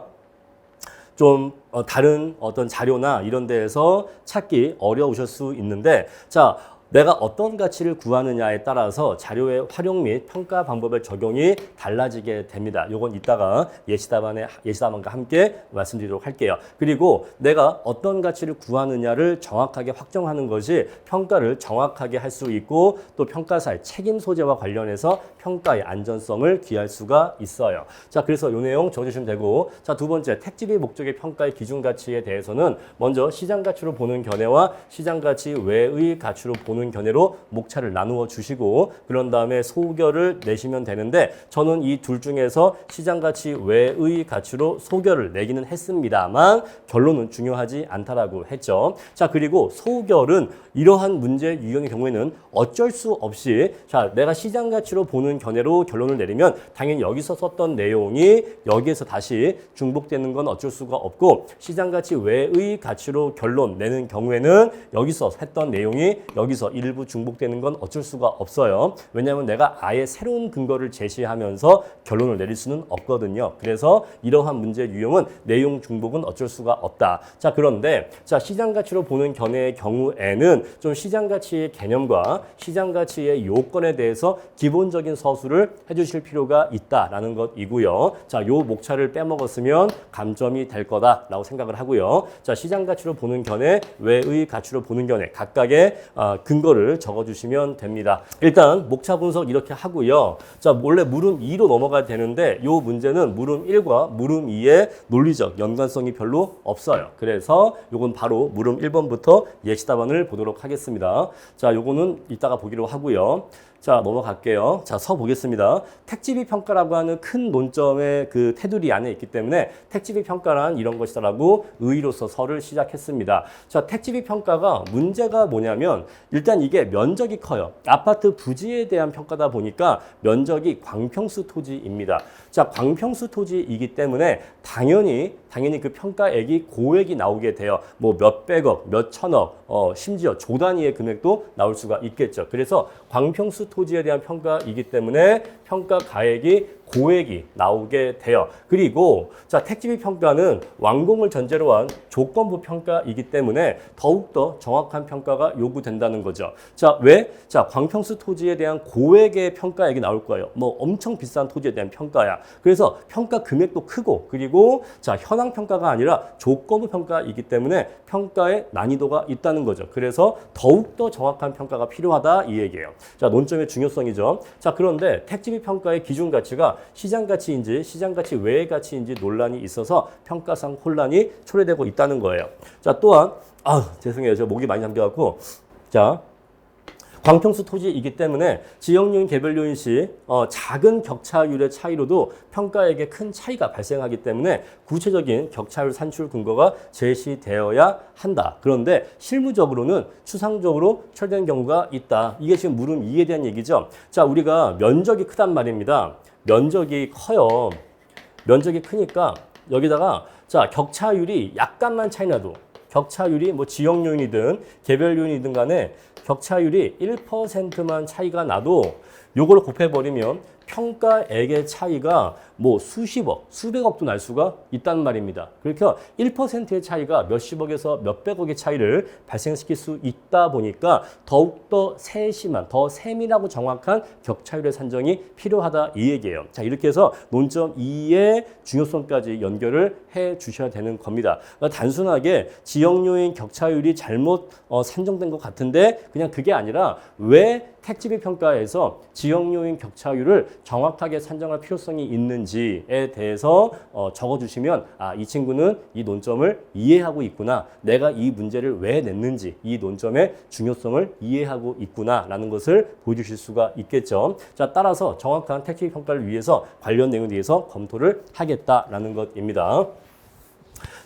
좀 다른 어떤 자료나 이런 데에서 찾기 어려우실 수 있는데, 자, 내가 어떤 가치를 구하느냐에 따라서 자료의 활용 및 평가 방법의 적용이 달라지게 됩니다. 요건 이따가 예시답안과 함께 말씀드리도록 할게요. 그리고 내가 어떤 가치를 구하느냐를 정확하게 확정하는 것이 평가를 정확하게 할 수 있고, 또 평가사의 책임 소재와 관련해서 평가의 안전성을 기할 수가 있어요. 자, 그래서 요 내용 적어주시면 되고, 자, 두 번째, 택지비 목적의 평가의 기준 가치에 대해서는 먼저 시장 가치로 보는 견해와 시장 가치 외의 가치로 보는 견해로 목차를 나누어 주시고, 그런 다음에 소결을 내시면 되는데, 저는 이 둘 중에서 시장 가치 외의 가치로 소결을 내기는 했습니다만 결론은 중요하지 않다라고 했죠. 자, 그리고 소결은 이러한 문제 유형의 경우에는 어쩔 수 없이, 자, 내가 시장 가치로 보는 견해로 결론을 내리면 당연히 여기서 썼던 내용이 여기에서 다시 중복되는 건 어쩔 수가 없고, 시장 가치 외의 가치로 결론 내는 경우에는 여기서 했던 내용이 여기서 일부 중복되는 건 어쩔 수가 없어요. 왜냐하면 내가 아예 새로운 근거를 제시하면서 결론을 내릴 수는 없거든요. 그래서 이러한 문제 유형은 내용 중복은 어쩔 수가 없다. 자, 그런데 자, 시장 가치로 보는 견해의 경우에는 좀 시장 가치의 개념과 시장 가치의 요건에 대해서 기본적인 서술을 해주실 필요가 있다라는 것이고요. 자, 요 목차를 빼먹었으면 감점이 될 거다라고 생각을 하고요. 자, 시장 가치로 보는 견해, 외의 가치로 보는 견해 각각의 근거를 적어주시면 됩니다. 일단 목차 분석 이렇게 하고요. 자, 원래 물음 2로 넘어가야 되는데 요 문제는 물음 1과 물음 2의 논리적 연관성이 별로 없어요. 그래서 요건 바로 물음 1번부터 예시답안을 보도록 하겠습니다. 자, 요거는 이따가 보기로 하고요. 자, 넘어갈게요. 자, 서 보겠습니다. 택지비 평가라고 하는 큰 논점의 그 테두리 안에 있기 때문에 택지비 평가란 이런 것이다라고 의의로서 서를 시작했습니다. 자, 택지비 평가가 문제가 뭐냐면 일단 이게 면적이 커요. 아파트 부지에 대한 평가다 보니까 면적이 광평수 토지입니다. 자, 광평수 토지이기 때문에 당연히 그 평가액이 고액이 나오게 돼요. 뭐 몇백억, 몇천억, 심지어 조 단위의 금액도 나올 수가 있겠죠. 그래서 광평수 토지에 대한 평가이기 때문에 평가 가액이 고액이 나오게 돼요. 그리고 자, 택지비 평가는 완공을 전제로 한 조건부 평가이기 때문에 더욱더 정확한 평가가 요구된다는 거죠. 자, 왜? 자, 광평수 토지에 대한 고액의 평가액이 나올 거예요. 뭐 엄청 비싼 토지에 대한 평가야. 그래서 평가 금액도 크고, 그리고 자, 현황 평가가 아니라 조건부 평가이기 때문에 평가의 난이도가 있다는 거죠. 그래서 더욱더 정확한 평가가 필요하다 이 얘기예요. 자, 논점의 중요성이죠. 자, 그런데 택지비 평가의 기준 가치가 시장 가치인지 시장 가치 외의 가치인지 논란이 있어서 평가상 혼란이 초래되고 있다는 거예요. 자, 또한 죄송해요. 저 목이 많이 잠겨갖고. 자, 광평수 토지이기 때문에 지역 요인, 개별 요인 시 작은 격차율의 차이로도 평가액에 큰 차이가 발생하기 때문에 구체적인 격차율 산출 근거가 제시되어야 한다. 그런데 실무적으로는 추상적으로 처리된 경우가 있다. 이게 지금 물음 2에 대한 얘기죠. 자, 우리가 면적이 크단 말입니다. 면적이 커요. 면적이 크니까 여기다가 자, 격차율이 약간만 차이 나도, 격차율이 뭐 지역 요인이든 개별 요인이든 간에 격차율이 1%만 차이가 나도 요걸 곱해버리면 평가액의 차이가 뭐 수십억, 수백억도 날 수가 있다는 말입니다. 그러니까 1%의 차이가 몇십억에서 몇백억의 차이를 발생시킬 수 있다 보니까 더욱더 세심한, 더 세밀하고 정확한 격차율의 산정이 필요하다 이 얘기예요. 자, 이렇게 해서 논점 2의 중요성까지 연결을 해 주셔야 되는 겁니다. 그러니까 단순하게 지역 요인 격차율이 잘못 산정된 것 같은데 그냥 그게 아니라 왜 택지비 평가에서 지역 요인 격차율을 정확하게 산정할 필요성이 있는지에 대해서 적어주시면 이 친구는 이 논점을 이해하고 있구나. 내가 이 문제를 왜 냈는지 이 논점의 중요성을 이해하고 있구나라는 것을 보여주실 수가 있겠죠. 자, 따라서 정확한 택지비 평가를 위해서 관련 내용에 대해서 검토를 하겠다라는 것입니다.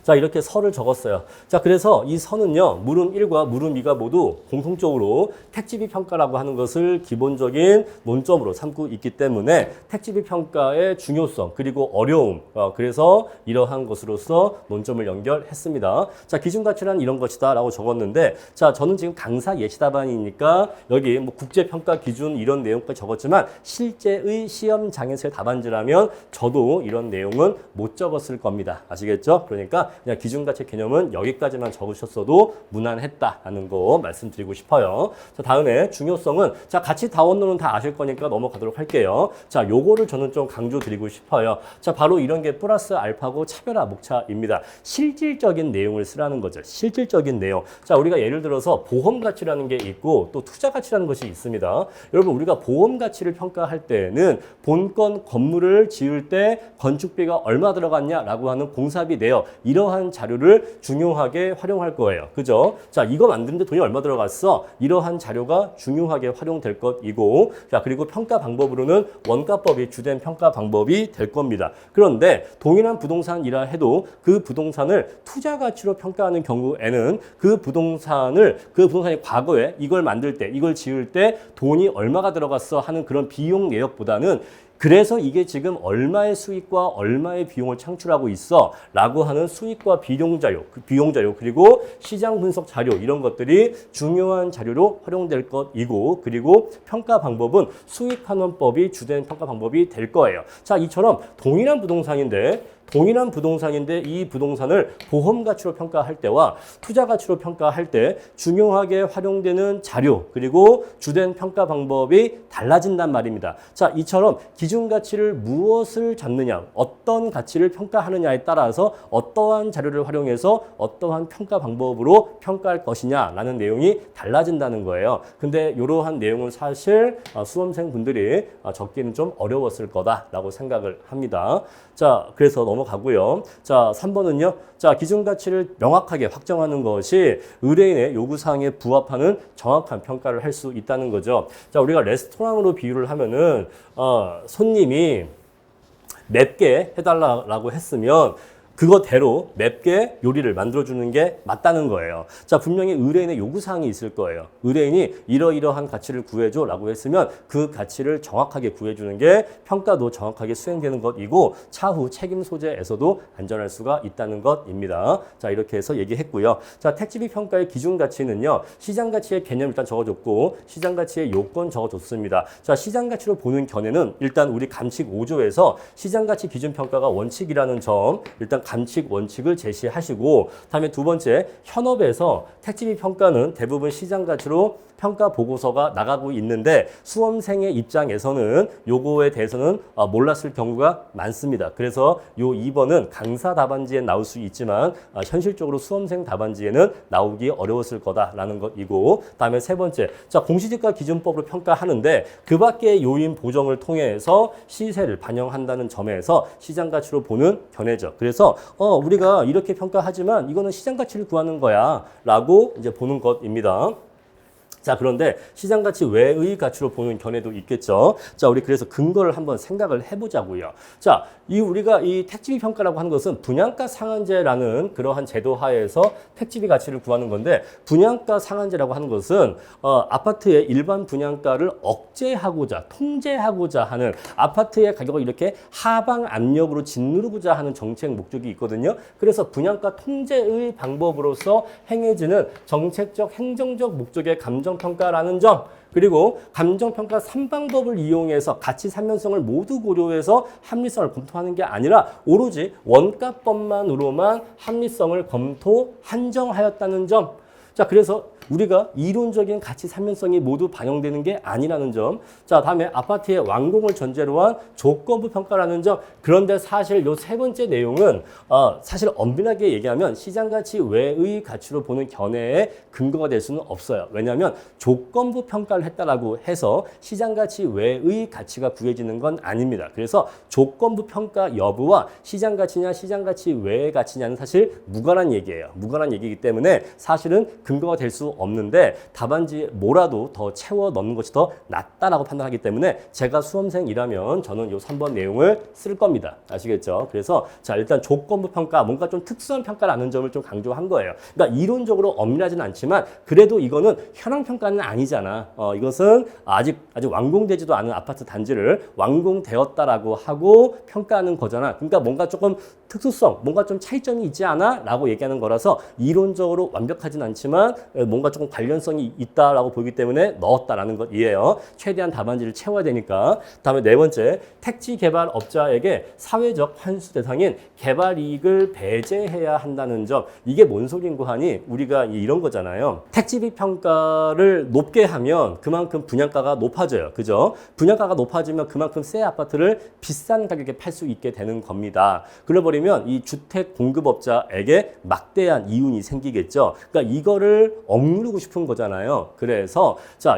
자, 이렇게 서를 적었어요. 자, 그래서 이 서는요, 물음 1과 물음 2가 모두 공통적으로 택지비 평가라고 하는 것을 기본적인 논점으로 삼고 있기 때문에 택지비 평가의 중요성 그리고 어려움, 그래서 이러한 것으로서 논점을 연결했습니다. 자, 기준가치란 이런 것이다 라고 적었는데, 자, 저는 지금 강사 예시답안이니까 여기 뭐 국제평가 기준 이런 내용까지 적었지만 실제의 시험장에서의 답안지라면 저도 이런 내용은 못 적었을 겁니다. 아시겠죠? 그러니까 그냥 기준가치 개념은 여기까지만 적으셨어도 무난했다라는 거 말씀드리고 싶어요. 자, 다음에 중요성은 자, 가치 다원론은 다 아실 거니까 넘어가도록 할게요. 자, 요거를 저는 좀 강조드리고 싶어요. 자, 바로 이런 게 플러스 알파고 차별화 목차입니다. 실질적인 내용을 쓰라는 거죠. 실질적인 내용. 자, 우리가 예를 들어서 보험 가치라는 게 있고 또 투자 가치라는 것이 있습니다. 여러분, 우리가 보험 가치를 평가할 때는 본건 건물을 지을 때 건축비가 얼마 들어갔냐라고 하는 공사비 내역 이러한 자료를 중요하게 활용할 거예요. 그죠? 자, 이거 만드는데 돈이 얼마 들어갔어? 이러한 자료가 중요하게 활용될 것이고, 자, 그리고 평가 방법으로는 원가법이 주된 평가 방법이 될 겁니다. 그런데 동일한 부동산이라 해도 그 부동산을 투자 가치로 평가하는 경우에는 그 부동산이 과거에 이걸 만들 때, 이걸 지을 때 돈이 얼마가 들어갔어 하는 그런 비용 내역보다는 그래서 이게 지금 얼마의 수익과 얼마의 비용을 창출하고 있어 라고 하는 수익과 비용 자료, 그리고 시장 분석 자료 이런 것들이 중요한 자료로 활용될 것이고, 그리고 평가 방법은 수익환원법이 주된 평가 방법이 될 거예요. 자, 이처럼 동일한 부동산인데 이 부동산을 보험 가치로 평가할 때와 투자 가치로 평가할 때 중요하게 활용되는 자료 그리고 주된 평가 방법이 달라진단 말입니다. 자, 이처럼 기준 가치를 무엇을 잡느냐, 어떤 가치를 평가하느냐에 따라서 어떠한 자료를 활용해서 어떠한 평가 방법으로 평가할 것이냐라는 내용이 달라진다는 거예요. 근데 이러한 내용은 사실 수험생분들이 적기는 좀 어려웠을 거다라고 생각을 합니다. 자, 그래서 넘어가고요. 자, 3번은요. 자, 기준 가치를 명확하게 확정하는 것이 의뢰인의 요구사항에 부합하는 정확한 평가를 할 수 있다는 거죠. 자, 우리가 레스토랑으로 비유를 하면은 손님이 맵게 해달라고 했으면 그거대로 맵게 요리를 만들어주는 게 맞다는 거예요. 자, 분명히 의뢰인의 요구사항이 있을 거예요. 의뢰인이 이러이러한 가치를 구해줘 라고 했으면 그 가치를 정확하게 구해주는 게 평가도 정확하게 수행되는 것이고 차후 책임 소재에서도 안전할 수가 있다는 것입니다. 자, 이렇게 해서 얘기했고요. 자, 택지비 평가의 기준 가치는요. 시장 가치의 개념 일단 적어줬고 시장 가치의 요건 적어줬습니다. 자, 시장 가치로 보는 견해는 일단 우리 감칙 5조에서 시장 가치 기준 평가가 원칙이라는 점 일단 감칙 원칙을 제시하시고, 다음에 두 번째 현업에서 택지비 평가는 대부분 시장 가치로 평가 보고서가 나가고 있는데 수험생의 입장에서는 요거에 대해서는 몰랐을 경우가 많습니다. 그래서 요 2번은 강사 답안지에 나올 수 있지만 현실적으로 수험생 답안지에는 나오기 어려웠을 거다라는 것이고, 다음에 세 번째, 자, 공시지가 기준법으로 평가하는데 그 밖의 요인 보정을 통해서 시세를 반영한다는 점에서 시장 가치로 보는 견해죠. 그래서 우리가 이렇게 평가하지만 이거는 시장 가치를 구하는 거야 라고 이제 보는 것입니다. 자, 그런데 시장 가치 외의 가치로 보는 견해도 있겠죠. 자, 우리 그래서 근거를 한번 생각을 해보자고요. 자, 우리가 이 택지비 평가라고 하는 것은 분양가 상한제라는 그러한 제도 하에서 택지비 가치를 구하는 건데, 분양가 상한제라고 하는 것은 아파트의 일반 분양가를 억제하고자, 통제하고자 하는, 아파트의 가격을 이렇게 하방 압력으로 짓누르고자 하는 정책 목적이 있거든요. 그래서 분양가 통제의 방법으로서 행해지는 정책적, 행정적 목적의 감정평가라는 점, 그리고 감정평가 3방법을 이용해서 가치 삼면성을 모두 고려해서 합리성을 검토하는 게 아니라 오로지 원가법만으로만 합리성을 검토, 한정하였다는 점. 자, 그래서 우리가 이론적인 가치 삼면성이 모두 반영되는 게 아니라는 점. 자, 다음에 아파트의 완공을 전제로 한 조건부 평가라는 점. 그런데 사실 요 세 번째 내용은 사실 엄밀하게 얘기하면 시장가치 외의 가치로 보는 견해의 근거가 될 수는 없어요. 왜냐하면 조건부 평가를 했다라고 해서 시장가치 외의 가치가 구해지는 건 아닙니다. 그래서 조건부 평가 여부와 시장가치냐 시장가치 외의 가치냐는 사실 무관한 얘기예요. 무관한 얘기이기 때문에 사실은 근거가 될 수 없는데 답안지에 뭐라도 더 채워 넣는 것이 더 낫다라고 판단하기 때문에 제가 수험생이라면 저는 요 3번 내용을 쓸 겁니다. 아시겠죠? 그래서 자, 일단 조건부 평가, 뭔가 좀 특수한 평가라는 점을 좀 강조한 거예요. 그러니까 이론적으로 엄밀하지는 않지만 그래도 이거는 현황 평가는 아니잖아. 이것은 아직 완공되지도 않은 아파트 단지를 완공되었다라고 하고 평가하는 거잖아. 그러니까 뭔가 조금 특수성, 뭔가 좀 차이점이 있지 않아? 라고 얘기하는 거라서 이론적으로 완벽하진 않지만 뭔가 조금 관련성이 있다라고 보기 때문에 넣었다라는 것이에요. 최대한 답안지를 채워야 되니까. 다음에 네 번째, 택지 개발업자에게 사회적 환수 대상인 개발 이익을 배제해야 한다는 점. 이게 뭔 소린고 하니 우리가 이런 거잖아요. 택지비 평가를 높게 하면 그만큼 분양가가 높아져요. 그죠? 분양가가 높아지면 그만큼 새 아파트를 비싼 가격에 팔 수 있게 되는 겁니다. 그래버리면 이 주택 공급업자에게 막대한 이윤이 생기겠죠. 그러니까 이거를 억누르고 싶은 거잖아요. 그래서 자,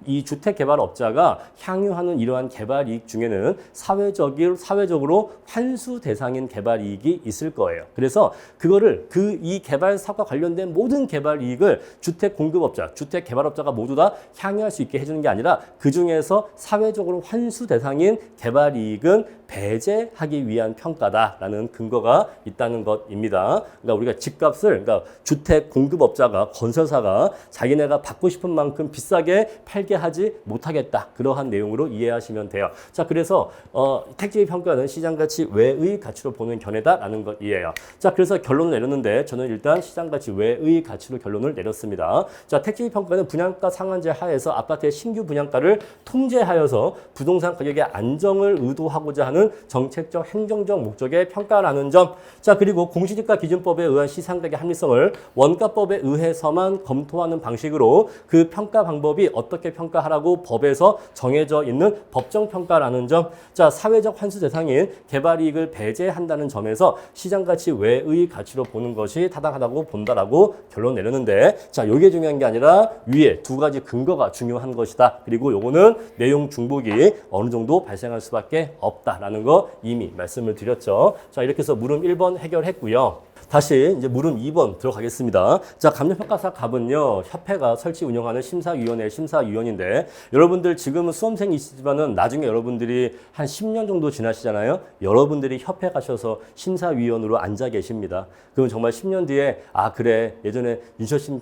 이 주택개발업자가 향유하는 이러한 개발이익 중에는 사회적으로 환수 대상인 개발이익이 있을 거예요. 그래서 그거를 이 개발사업과 관련된 모든 개발이익을 주택공급업자, 주택개발업자가 모두 다 향유할 수 있게 해주는 게 아니라 그 중에서 사회적으로 환수 대상인 개발이익은 배제하기 위한 평가다라는 근거가 있다는 것입니다. 그러니까 우리가 집값을, 그러니까 주택공급업자가, 건설사가 자기네가 받고 싶은 만큼 비싸게 팔게 하지 못하겠다. 그러한 내용으로 이해하시면 돼요. 자, 그래서 택지 평가는 시장가치 외의 가치로 보는 견해다라는 것이에요. 자, 그래서 결론을 내렸는데 저는 일단 시장가치 외의 가치로 결론을 내렸습니다. 자, 택지 평가는 분양가 상한제 하에서 아파트의 신규 분양가를 통제하여서 부동산 가격의 안정을 의도하고자 하는 정책적 행정적 목적의 평가라는 점. 자, 그리고 공시지가 기준법에 의한 시상가격의 합리성을 원가법에 의해서만 검토하는 방식으로 그 평가 방법이 어떻게 평가하라고 법에서 정해져 있는 법정 평가라는 점. 자, 사회적 환수 대상인 개발이익을 배제한다는 점에서 시장가치 외의 가치로 보는 것이 타당하다고 본다라고 결론 내렸는데, 자, 이게 중요한 게 아니라 위에 두 가지 근거가 중요한 것이다. 그리고 요거는 내용 중복이 어느 정도 발생할 수밖에 없다라는 거 이미 말씀을 드렸죠. 자, 이렇게 해서 물음 1번 해결했고요. 다시 이제 물음 2번 들어가겠습니다. 자, 감정평가사 갑은요, 협회가 설치 운영하는 심사위원회 심사위원인데, 여러분들 지금은 수험생이시지만은 나중에 여러분들이 한 10년 정도 지나시잖아요. 여러분들이 협회 가셔서 심사위원으로 앉아 계십니다. 그럼 정말 10년 뒤에, 아, 그래, 예전에 윤철심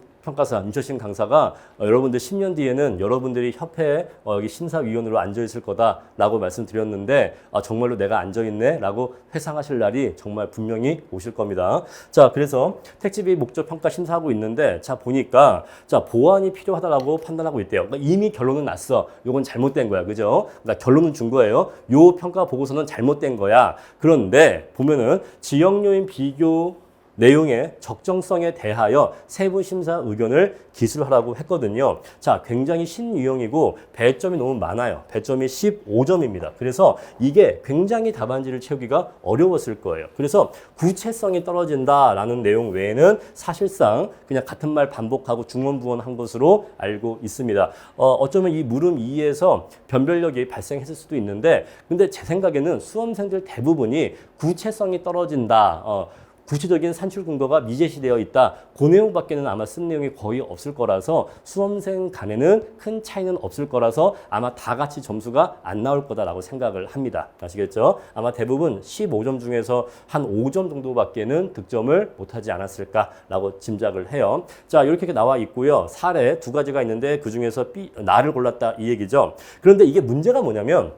강사가 여러분들 10년 뒤에는 여러분들이 협회에 여기 심사위원으로 앉아있을 거다라고 말씀드렸는데, 정말로 내가 앉아있네? 라고 회상하실 날이 정말 분명히 오실 겁니다. 자, 그래서 택지비 목적 평가 심사하고 있는데, 자, 보니까, 자, 보완이 필요하다라고 판단하고 있대요. 그러니까 이미 결론은 났어. 이건 잘못된 거야. 그죠? 그러니까 결론은 준 거예요. 요 평가 보고서는 잘못된 거야. 그런데 보면은 지역요인 비교 내용의 적정성에 대하여 세부 심사 의견을 기술하라고 했거든요. 자, 굉장히 신유형이고 배점이 너무 많아요. 배점이 15점입니다. 그래서 이게 굉장히 답안지를 채우기가 어려웠을 거예요. 그래서 구체성이 떨어진다라는 내용 외에는 사실상 그냥 같은 말 반복하고 중원부원한 것으로 알고 있습니다. 어쩌면 이 물음 2에서 변별력이 발생했을 수도 있는데, 근데 제 생각에는 수험생들 대부분이 구체성이 떨어진다, 구체적인 산출 근거가 미제시되어 있다. 그 내용밖에는 아마 쓴 내용이 거의 없을 거라서 수험생 간에는 큰 차이는 없을 거라서 아마 다 같이 점수가 안 나올 거다라고 생각을 합니다. 아시겠죠? 아마 대부분 15점 중에서 한 5점 정도밖에는 득점을 못하지 않았을까라고 짐작을 해요. 자, 이렇게 나와 있고요. 사례 두 가지가 있는데 그 중에서 나를 골랐다 이 얘기죠. 그런데 이게 문제가 뭐냐면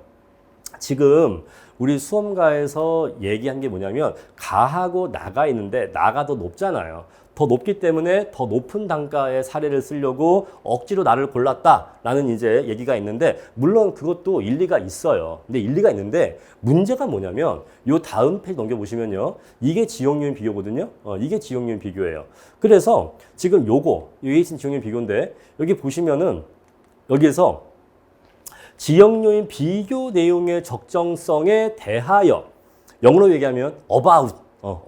지금 우리 수험가에서 얘기한 게 뭐냐면 가하고 나가 있는데 나가 더 높잖아요. 더 높기 때문에 더 높은 단가의 사례를 쓰려고 억지로 나를 골랐다라는 이제 얘기가 있는데 물론 그것도 일리가 있어요. 근데 일리가 있는데 문제가 뭐냐면 요 다음 페이지 넘겨보시면요. 이게 지역요인 비교거든요. 이게 지역요인 비교예요. 그래서 지금 요거 UH 지역요인 비교인데 여기 보시면은 여기에서 지역요인 비교 내용의 적정성에 대하여 영어로 얘기하면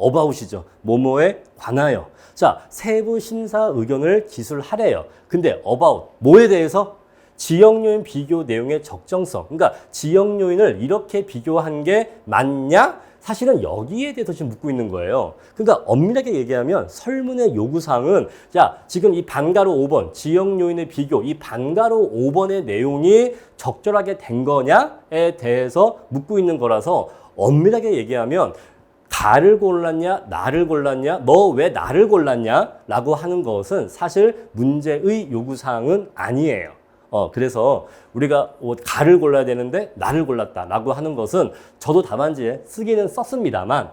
about이죠. 뭐뭐에 관하여. 자, 세부 심사 의견을 기술하래요. 근데 about 뭐에 대해서? 지역요인 비교 내용의 적정성. 그러니까 지역요인을 이렇게 비교한 게 맞냐? 사실은 여기에 대해서 지금 묻고 있는 거예요. 그러니까 엄밀하게 얘기하면 설문의 요구사항은 자, 지금 이 반가로 5번 지역요인의 비교 이 반가로 5번의 내용이 적절하게 된 거냐에 대해서 묻고 있는 거라서 엄밀하게 얘기하면 가를 골랐냐, 나를 골랐냐, 너 왜 나를 골랐냐 라고 하는 것은 사실 문제의 요구사항은 아니에요. 그래서 우리가 가를 골라야 되는데 나를 골랐다라고 하는 것은 저도 답안지에 쓰긴 썼습니다만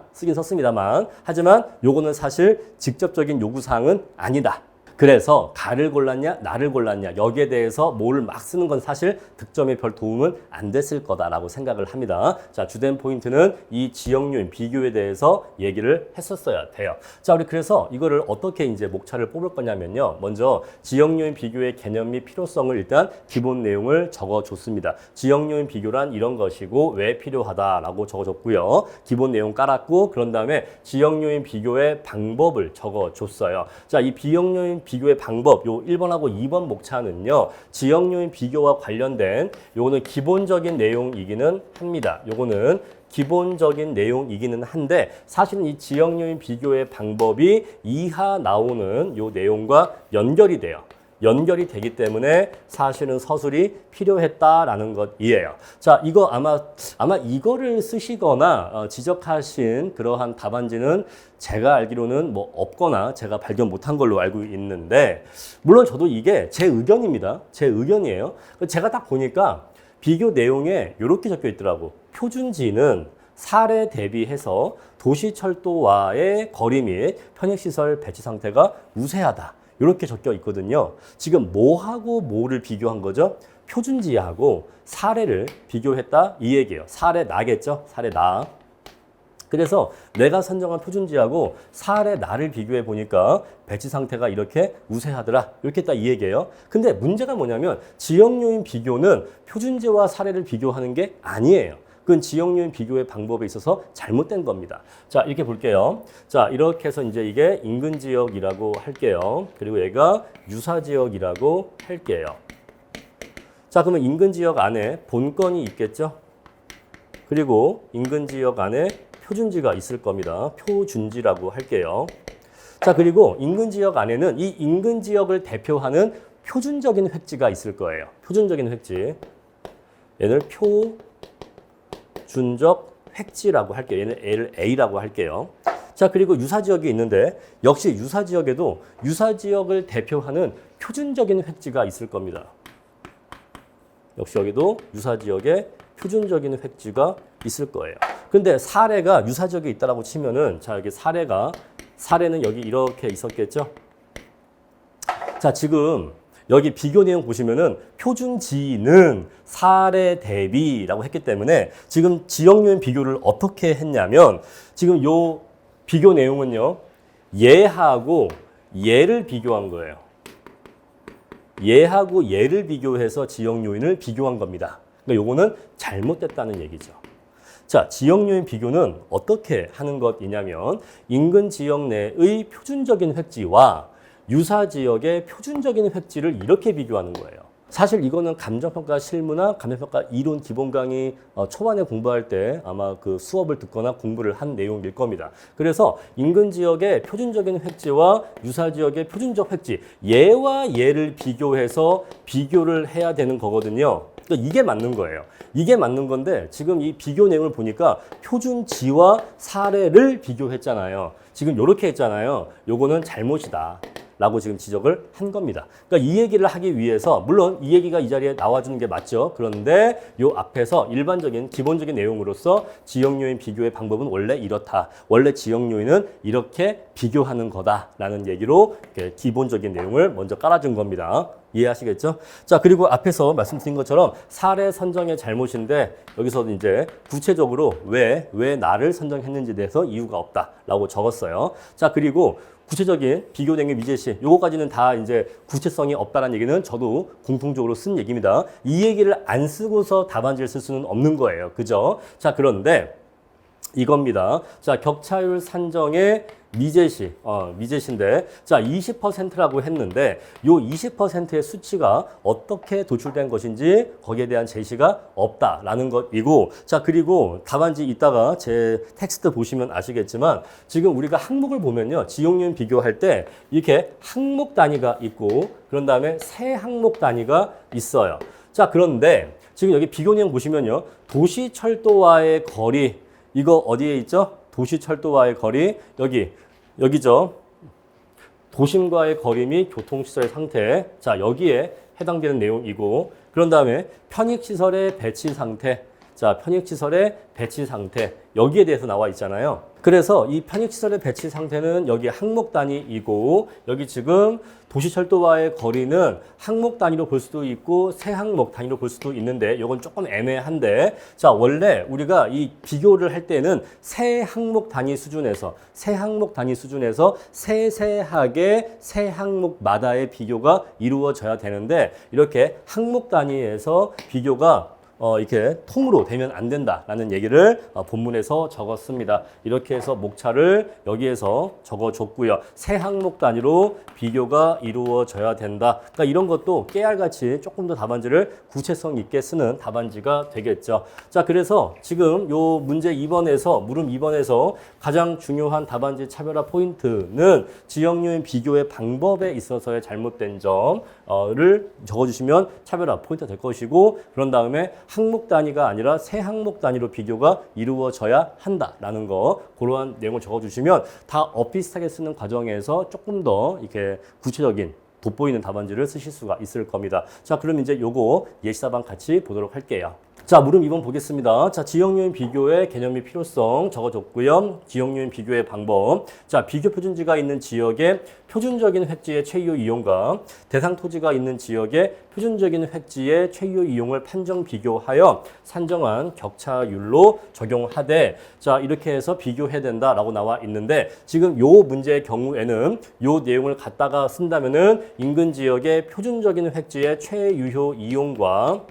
하지만 요거는 사실 직접적인 요구사항은 아니다. 그래서 가를 골랐냐 나를 골랐냐 여기에 대해서 뭘 막 쓰는 건 사실 득점에 별 도움은 안 됐을 거다라고 생각을 합니다. 자, 주된 포인트는 이 지역요인 비교에 대해서 얘기를 했었어야 돼요. 자, 우리 그래서 이거를 어떻게 이제 목차를 뽑을 거냐면요. 먼저 지역요인 비교의 개념 및 필요성을 일단 기본 내용을 적어줬습니다. 지역요인 비교란 이런 것이고 왜 필요하다라고 적어줬고요. 기본 내용 깔았고 그런 다음에 지역요인 비교의 방법을 적어줬어요. 자, 이 비역요인 비교의 방법, 요 1번하고 2번 목차는요, 지역요인 비교와 관련된 요거는 기본적인 내용이기는 합니다. 요거는 기본적인 내용이기는 한데 사실은 이 지역요인 비교의 방법이 이하 나오는 요 내용과 연결이 돼요. 연결이 되기 때문에 사실은 서술이 필요했다라는 것이에요. 자, 이거 아마 이거를 쓰시거나 지적하신 그러한 답안지는 제가 알기로는 뭐 없거나 제가 발견 못한 걸로 알고 있는데 물론 저도 이게 제 의견입니다. 제 의견이에요. 제가 딱 보니까 비교 내용에 이렇게 적혀 있더라고. 표준지는 사례 대비해서 도시철도와의 거리 및 편익시설 배치 상태가 우세하다. 이렇게 적혀 있거든요. 지금 뭐하고 뭐를 비교한 거죠? 표준지하고 사례를 비교했다 이 얘기예요. 사례 나겠죠? 사례 나. 그래서 내가 선정한 표준지하고 사례 나를 비교해 보니까 배치 상태가 이렇게 우세하더라. 이렇게 딱 이 얘기예요. 근데 문제가 뭐냐면 지역요인 비교는 표준지와 사례를 비교하는 게 아니에요. 그건 지역요인 비교의 방법에 있어서 잘못된 겁니다. 자, 이렇게 볼게요. 자, 이렇게 해서 이제 이게 인근 지역이라고 할게요. 그리고 얘가 유사 지역이라고 할게요. 자, 그러면 인근 지역 안에 본건이 있겠죠? 그리고 인근 지역 안에 표준지가 있을 겁니다. 표준지라고 할게요. 자, 그리고 인근 지역 안에는 이 인근 지역을 대표하는 표준적인 획지가 있을 거예요. 표준적인 획지. 얘를 표준적 획지라고 할게요. 얘는 L, A라고 할게요. 자, 그리고 유사지역이 있는데 역시 유사지역에도 유사지역을 대표하는 표준적인 획지가 있을 겁니다. 역시 여기도 유사지역에 표준적인 획지가 있을 거예요. 근데 사례가 유사지역에 있다라고 치면은 자, 여기 사례는 여기 이렇게 있었겠죠? 자, 지금 여기 비교 내용 보시면은 표준지는 사례 대비라고 했기 때문에 지금 지역요인 비교를 어떻게 했냐면 지금 요 비교 내용은요. 얘하고 얘를 비교한 거예요. 얘하고 얘를 비교해서 지역요인을 비교한 겁니다. 그러니까 요거는 잘못됐다는 얘기죠. 자, 지역요인 비교는 어떻게 하는 것이냐면 인근 지역 내의 표준적인 획지와 유사 지역의 표준적인 획지를 이렇게 비교하는 거예요. 사실 이거는 감정평가 실무나 감정평가 이론 기본 강의 초반에 공부할 때 아마 그 수업을 듣거나 공부를 한 내용일 겁니다. 그래서 인근 지역의 표준적인 획지와 유사 지역의 표준적 획지, 얘와 얘를 비교해서 비교를 해야 되는 거거든요. 그러니까 이게 맞는 거예요. 이게 맞는 건데 지금 이 비교 내용을 보니까 표준지와 사례를 비교했잖아요. 지금 이렇게 했잖아요. 요거는 잘못이다. 라고 지금 지적을 한 겁니다. 그러니까 이 얘기를 하기 위해서 물론 이 얘기가 이 자리에 나와주는 게 맞죠. 그런데 요 앞에서 일반적인 기본적인 내용으로서 지역 요인 비교의 방법은 원래 이렇다. 원래 지역 요인은 이렇게 비교하는 거다라는 얘기로 이렇게 기본적인 내용을 먼저 깔아준 겁니다. 이해하시겠죠? 자, 그리고 앞에서 말씀드린 것처럼 사례 선정의 잘못인데 여기서 이제 구체적으로 왜 나를 선정했는지에 대해서 이유가 없다라고 적었어요. 자, 그리고 구체적인 비교 대응 미제시 요거까지는 다 이제 구체성이 없다라는 얘기는 저도 공통적으로 쓴 얘기입니다. 이 얘기를 안 쓰고서 답안지를 쓸 수는 없는 거예요. 그죠? 자, 그런데 이겁니다. 자, 격차율 산정의 미제시인데, 자, 20%라고 했는데, 요 20%의 수치가 어떻게 도출된 것인지 거기에 대한 제시가 없다라는 것이고, 자, 그리고 답안지 이따가 제 텍스트 보시면 아시겠지만, 지금 우리가 항목을 보면요, 지역요인 비교할 때 이렇게 항목 단위가 있고, 그런 다음에 세 항목 단위가 있어요. 자, 그런데 지금 여기 비교 내용 보시면요, 도시철도와의 거리, 이거 어디에 있죠? 도시철도와의 거리, 여기죠. 도심과의 거리 및 교통시설의 상태. 자, 여기에 해당되는 내용이고, 그런 다음에 편익시설의 배치 상태. 자, 편익시설의 배치 상태. 여기에 대해서 나와 있잖아요. 그래서 이 편익시설의 배치 상태는 여기 항목 단위이고, 여기 지금 도시철도와의 거리는 항목 단위로 볼 수도 있고 세 항목 단위로 볼 수도 있는데 이건 조금 애매한데, 자, 원래 우리가 이 비교를 할 때는 세 항목 단위 수준에서 세세하게 세 항목마다의 비교가 이루어져야 되는데, 이렇게 항목 단위에서 비교가 이렇게 통으로 되면 안 된다라는 얘기를 본문에서 적었습니다. 이렇게 해서 목차를 여기에서 적어줬고요. 세 항목 단위로 비교가 이루어져야 된다. 그러니까 이런 것도 깨알같이 조금 더 답안지를 구체성 있게 쓰는 답안지가 되겠죠. 자, 그래서 지금 요 문제 2번에서 물음 2번에서 가장 중요한 답안지 차별화 포인트는 지역요인 비교의 방법에 있어서의 잘못된 점을 적어주시면 차별화 포인트가 될 것이고, 그런 다음에 항목 단위가 아니라 세 항목 단위로 비교가 이루어져야 한다라는 거, 그러한 내용을 적어주시면 다 비슷하게 쓰는 과정에서 조금 더 이렇게 구체적인 돋보이는 답안지를 쓰실 수가 있을 겁니다. 자, 그럼 이제 요거 예시답안 같이 보도록 할게요. 자, 물음 2번 보겠습니다. 자, 지역요인 비교의 개념 및 필요성 적어줬고요. 지역요인 비교의 방법. 자, 비교 표준지가 있는 지역의 표준적인 획지의 최유 이용과 대상 토지가 있는 지역의 표준적인 획지의 최유 이용을 판정 비교하여 산정한 격차율로 적용하되, 자, 이렇게 해서 비교해야 된다라고 나와 있는데, 지금 요 문제의 경우에는 요 내용을 갖다가 쓴다면은 인근 지역의 표준적인 획지의 최유효 이용과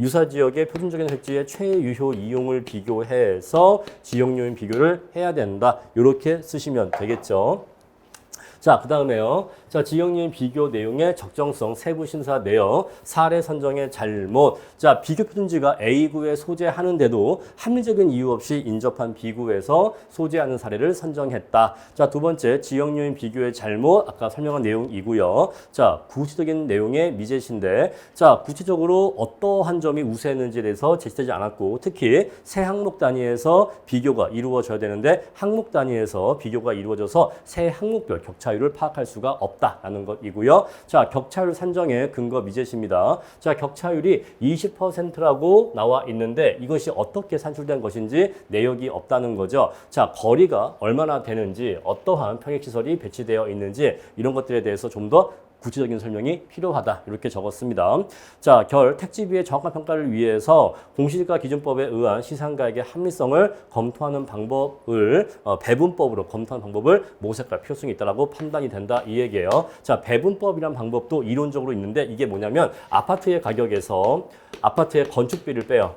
유사 지역의 표준적인 획지의 최유효 이용을 비교해서 지역요인 비교를 해야 된다. 이렇게 쓰시면 되겠죠. 자, 그 다음에요. 자, 지역요인 비교 내용의 적정성, 세부 심사 내역, 사례 선정의 잘못. 자, 비교 표준지가 A구에 소재하는데도 합리적인 이유 없이 인접한 B구에서 소재하는 사례를 선정했다. 자, 두 번째, 지역요인 비교의 잘못, 아까 설명한 내용이고요. 자, 구체적인 내용의 미제시인데, 자, 구체적으로 어떠한 점이 우세했는지에 대해서 제시되지 않았고, 특히 세 항목 단위에서 비교가 이루어져야 되는데 항목 단위에서 비교가 이루어져서 세 항목별 격차율을 파악할 수가 없다라는 것이고요. 자, 격차율 산정의 근거 미제시입니다. 자, 격차율이 20%라고 나와 있는데 이것이 어떻게 산출된 것인지 내역이 없다는 거죠. 자, 거리가 얼마나 되는지, 어떠한 평액시설이 배치되어 있는지 이런 것들에 대해서 좀 더 구체적인 설명이 필요하다. 이렇게 적었습니다. 자, 택지비의 정확한 평가를 위해서 공시지가 기준법에 의한 시상가액의 합리성을 검토하는 방법을 배분법으로 검토하는 방법을 모색할 필요성이 있다라고 판단이 된다. 이 얘기예요. 자, 배분법이란 방법도 이론적으로 있는데 이게 뭐냐면 아파트의 가격에서 아파트의 건축비를 빼요.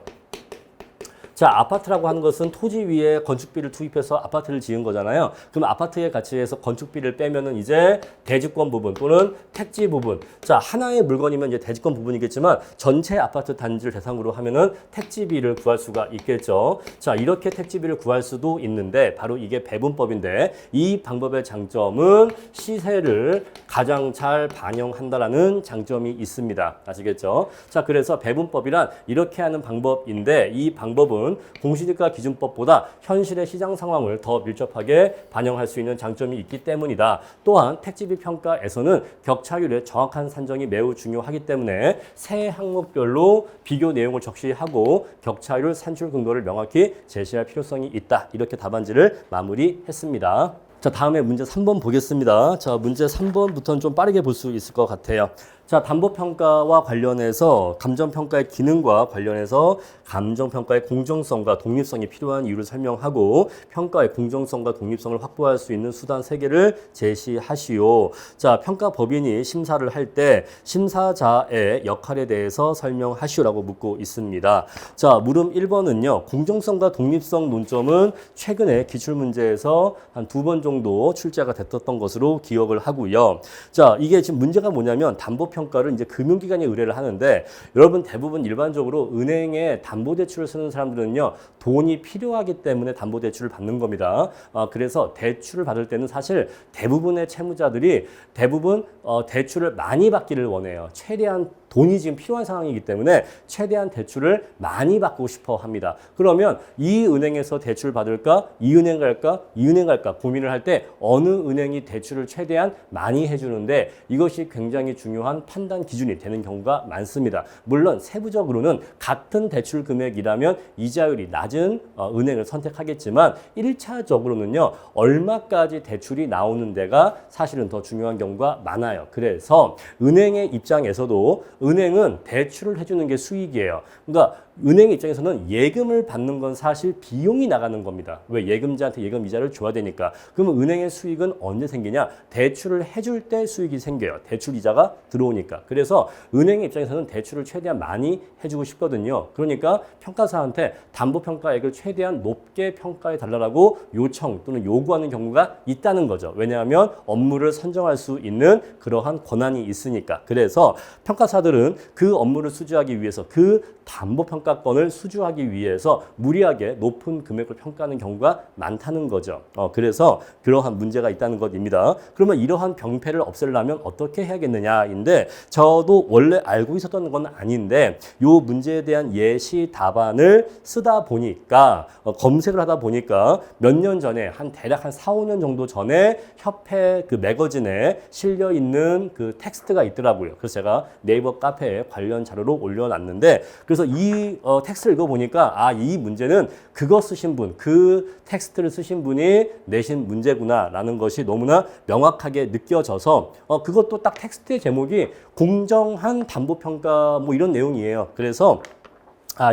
자, 아파트라고 하는 것은 토지 위에 건축비를 투입해서 아파트를 지은 거잖아요. 그럼 아파트의 가치에서 건축비를 빼면은 이제 대지권 부분 또는 택지 부분. 자, 하나의 물건이면 이제 대지권 부분이겠지만 전체 아파트 단지를 대상으로 하면은 택지비를 구할 수가 있겠죠. 자, 이렇게 택지비를 구할 수도 있는데 바로 이게 배분법인데 이 방법의 장점은 시세를 가장 잘 반영한다라는 장점이 있습니다. 아시겠죠? 자, 그래서 배분법이란 이렇게 하는 방법인데 이 방법은 경우는 공시지가 기준법보다 현실의 시장 상황을 더 밀접하게 반영할 수 있는 장점이 있기 때문이다. 또한 택지비 평가에서는 격차율의 정확한 산정이 매우 중요하기 때문에 세 항목별로 비교 내용을 적시하고 격차율 산출 근거를 명확히 제시할 필요성이 있다. 이렇게 답안지를 마무리했습니다. 자, 다음에 문제 3번 보겠습니다. 자, 문제 3번부터는 좀 빠르게 볼 수 있을 것 같아요. 자, 담보평가와 관련해서 감정평가의 기능과 관련해서 감정평가의 공정성과 독립성이 필요한 이유를 설명하고 평가의 공정성과 독립성을 확보할 수 있는 수단 3개를 제시하시오. 자, 평가법인이 심사를 할 때 심사자의 역할에 대해서 설명하시오라고 묻고 있습니다. 자, 물음 1번은요. 공정성과 독립성 논점은 최근에 기출문제에서 한 2번 정도 출제가 됐었던 것으로 기억을 하고요. 자, 이게 지금 문제가 뭐냐면 담보평가를 이제 금융기관에 의뢰를 하는데 여러분 대부분 일반적으로 은행에 담보대출을 쓰는 사람들은요. 돈이 필요하기 때문에 담보대출을 받는 겁니다. 그래서 대출을 받을 때는 사실 대부분의 채무자들이 대부분 대출을 많이 받기를 원해요. 최대한 돈이 지금 필요한 상황이기 때문에 최대한 대출을 많이 받고 싶어 합니다. 그러면 이 은행에서 대출 받을까? 이 은행 갈까? 이 은행 갈까? 고민을 할 때 어느 은행이 대출을 최대한 많이 해주는데 이것이 굉장히 중요한 판단 기준이 되는 경우가 많습니다. 물론 세부적으로는 같은 대출 금액이라면 이자율이 낮은 은행을 선택하겠지만 1차적으로는요. 얼마까지 대출이 나오는 데가 사실은 더 중요한 경우가 많아요. 그래서 은행의 입장에서도 은행은 대출을 해주는 게 수익이에요. 그러니까 은행 입장에서는 예금을 받는 건 사실 비용이 나가는 겁니다. 왜? 예금자한테 예금 이자를 줘야 되니까. 그러면 은행의 수익은 언제 생기냐? 대출을 해줄 때 수익이 생겨요. 대출 이자가 들어오니까. 그래서 은행의 입장에서는 대출을 최대한 많이 해주고 싶거든요. 그러니까 평가사한테 담보평가액을 최대한 높게 평가해 달라고 요청 또는 요구하는 경우가 있다는 거죠. 왜냐하면 업무를 선정할 수 있는 그러한 권한이 있으니까. 그래서 평가사들은 그 업무를 수주하기 위해서 그 담보평가권을 수주하기 위해서 무리하게 높은 금액을 평가하는 경우가 많다는 거죠. 그래서 그러한 문제가 있다는 것입니다. 그러면 이러한 병폐를 없애려면 어떻게 해야겠느냐인데 저도 원래 알고 있었던 건 아닌데 이 문제에 대한 예시 답안을 쓰다 보니까 검색을 하다 보니까 몇 년 전에 대략 한 4, 5년 정도 전에 협회 그 매거진에 실려 있는 그 텍스트가 있더라고요. 그래서 제가 네이버 카페에 관련 자료로 올려놨는데 그래서 이 텍스트를 읽어보니까 이 문제는 그거 쓰신 분, 그 텍스트를 쓰신 분이 내신 문제구나라는 것이 너무나 명확하게 느껴져서 그것도 딱 텍스트의 제목이 공정한 담보평가 뭐 이런 내용이에요. 그래서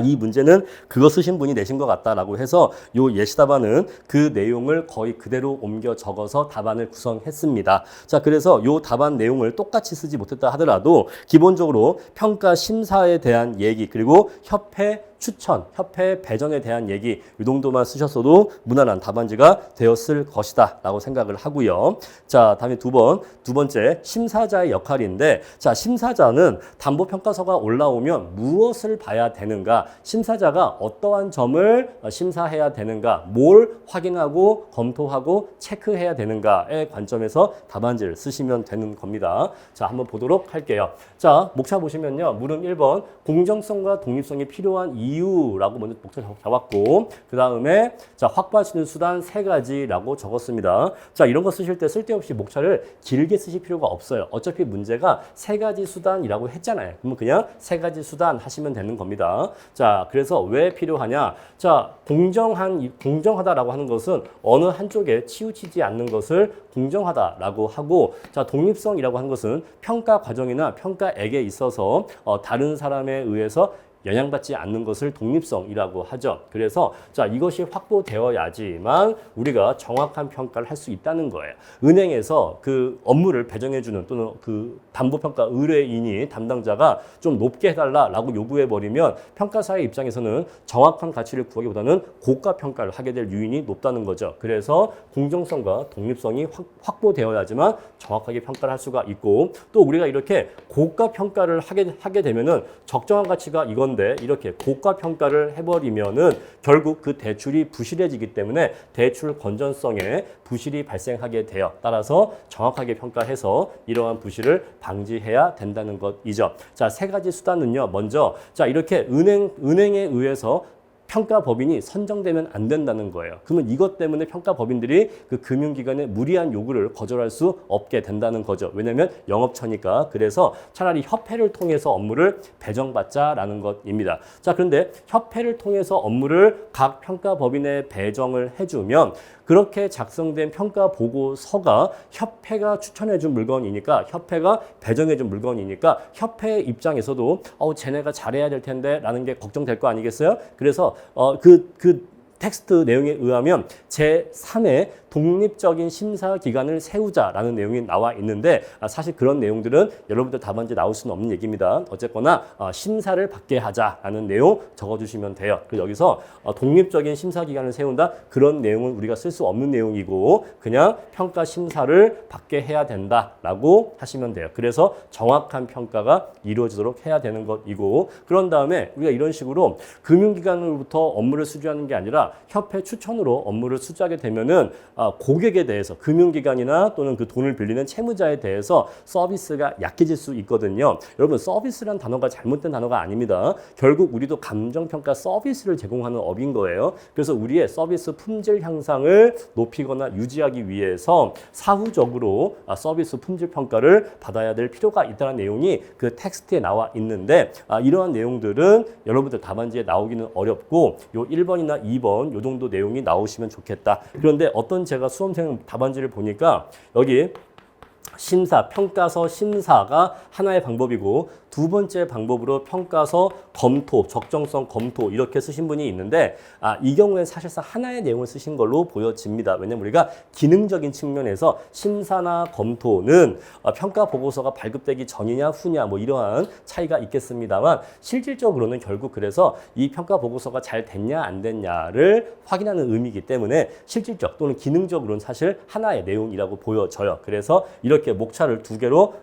이 문제는 그거 쓰신 분이 내신 것 같다라고 해서 요 예시 답안은 그 내용을 거의 그대로 옮겨 적어서 답안을 구성했습니다. 자, 그래서 요 답안 내용을 똑같이 쓰지 못했다 하더라도 기본적으로 평가 심사에 대한 얘기 그리고 협회 추천, 협회 배정에 대한 얘기 이 정도만 쓰셨어도 무난한 답안지가 되었을 것이다 라고 생각을 하고요. 자, 다음에 두 번째 심사자의 역할인데 자, 심사자는 담보평가서가 올라오면 무엇을 봐야 되는가 심사자가 어떠한 점을 심사해야 되는가 뭘 확인하고 검토하고 체크해야 되는가의 관점에서 답안지를 쓰시면 되는 겁니다. 자, 한번 보도록 할게요. 자, 목차 보시면요. 물음 1번 공정성과 독립성이 필요한 이유라고 먼저 목차 잡았고 그 다음에 자 확보할 수 있는 수단 3가지라고 적었습니다. 자 이런 거 쓰실 때 쓸데없이 목차를 길게 쓰실 필요가 없어요. 어차피 문제가 3가지 수단이라고 했잖아요. 그러면 그냥 3가지 수단 하시면 되는 겁니다. 자 그래서 왜 필요하냐? 자 공정하다라고 하는 것은 어느 한쪽에 치우치지 않는 것을 공정하다라고 하고 자 독립성이라고 하는 것은 평가 과정이나 평가액에 있어서 다른 사람에 의해서 영향받지 않는 것을 독립성이라고 하죠. 그래서 자 이것이 확보되어야지만 우리가 정확한 평가를 할 수 있다는 거예요. 은행에서 그 업무를 배정해주는 또는 그 담보평가 의뢰인이 담당자가 좀 높게 해달라라고 요구해버리면 평가사의 입장에서는 정확한 가치를 구하기보다는 고가 평가를 하게 될 유인이 높다는 거죠. 그래서 공정성과 독립성이 확보되어야지만 정확하게 평가를 할 수가 있고 또 우리가 이렇게 고가 평가를 하게 되면은 적정한 가치가 이건 이렇게 고가 평가를 해버리면은 결국 그 대출이 부실해지기 때문에 대출 건전성에 부실이 발생하게 돼요. 따라서 정확하게 평가해서 이러한 부실을 방지해야 된다는 것이죠. 자, 3가지 수단은요. 먼저 자 이렇게 은행에 의해서 평가법인이 선정되면 안 된다는 거예요. 그러면 이것 때문에 평가법인들이 그 금융기관의 무리한 요구를 거절할 수 없게 된다는 거죠. 왜냐하면 영업처니까. 그래서 차라리 협회를 통해서 업무를 배정받자라는 것입니다. 자, 그런데 협회를 통해서 업무를 각 평가법인에 배정을 해주면 그렇게 작성된 평가 보고서가 협회가 추천해준 물건이니까, 협회가 배정해준 물건이니까 협회 입장에서도 쟤네가 잘해야 될 텐데 라는 게 걱정될 거 아니겠어요? 그래서 텍스트 내용에 의하면 제3의 독립적인 심사 기관을 세우자라는 내용이 나와 있는데, 사실 그런 내용들은 여러분들 답안지에 나올 수는 없는 얘기입니다. 어쨌거나 심사를 받게 하자라는 내용 적어주시면 돼요. 그래서 여기서 독립적인 심사 기관을 세운다, 그런 내용은 우리가 쓸 수 없는 내용이고 그냥 평가 심사를 받게 해야 된다라고 하시면 돼요. 그래서 정확한 평가가 이루어지도록 해야 되는 것이고, 그런 다음에 우리가 이런 식으로 금융기관으로부터 업무를 수주하는 게 아니라 협회 추천으로 업무를 수주하게 되면은 고객에 대해서, 금융기관이나 또는 그 돈을 빌리는 채무자에 대해서 서비스가 약해질 수 있거든요. 여러분, 서비스란 단어가 잘못된 단어가 아닙니다. 결국 우리도 감정평가 서비스를 제공하는 업인 거예요. 그래서 우리의 서비스 품질 향상을 높이거나 유지하기 위해서 사후적으로 서비스 품질 평가를 받아야 될 필요가 있다는 내용이 그 텍스트에 나와 있는데, 이러한 내용들은 여러분들 답안지에 나오기는 어렵고 요 1번이나 2번 요 정도 내용이 나오시면 좋겠다. 그런데 어떤 제가 수험생 답안지를 보니까 여기 심사, 평가서 심사가 하나의 방법이고, 두 번째 방법으로 평가서 검토, 적정성 검토 이렇게 쓰신 분이 있는데, 이 경우에 사실상 하나의 내용을 쓰신 걸로 보여집니다. 왜냐면 우리가 기능적인 측면에서 심사나 검토는 평가 보고서가 발급되기 전이냐 후냐 뭐 이러한 차이가 있겠습니다만, 실질적으로는 결국 그래서 이 평가 보고서가 잘 됐냐 안 됐냐를 확인하는 의미이기 때문에 실질적 또는 기능적으로는 사실 하나의 내용이라고 보여져요. 그래서 이렇게 목차를 두 개로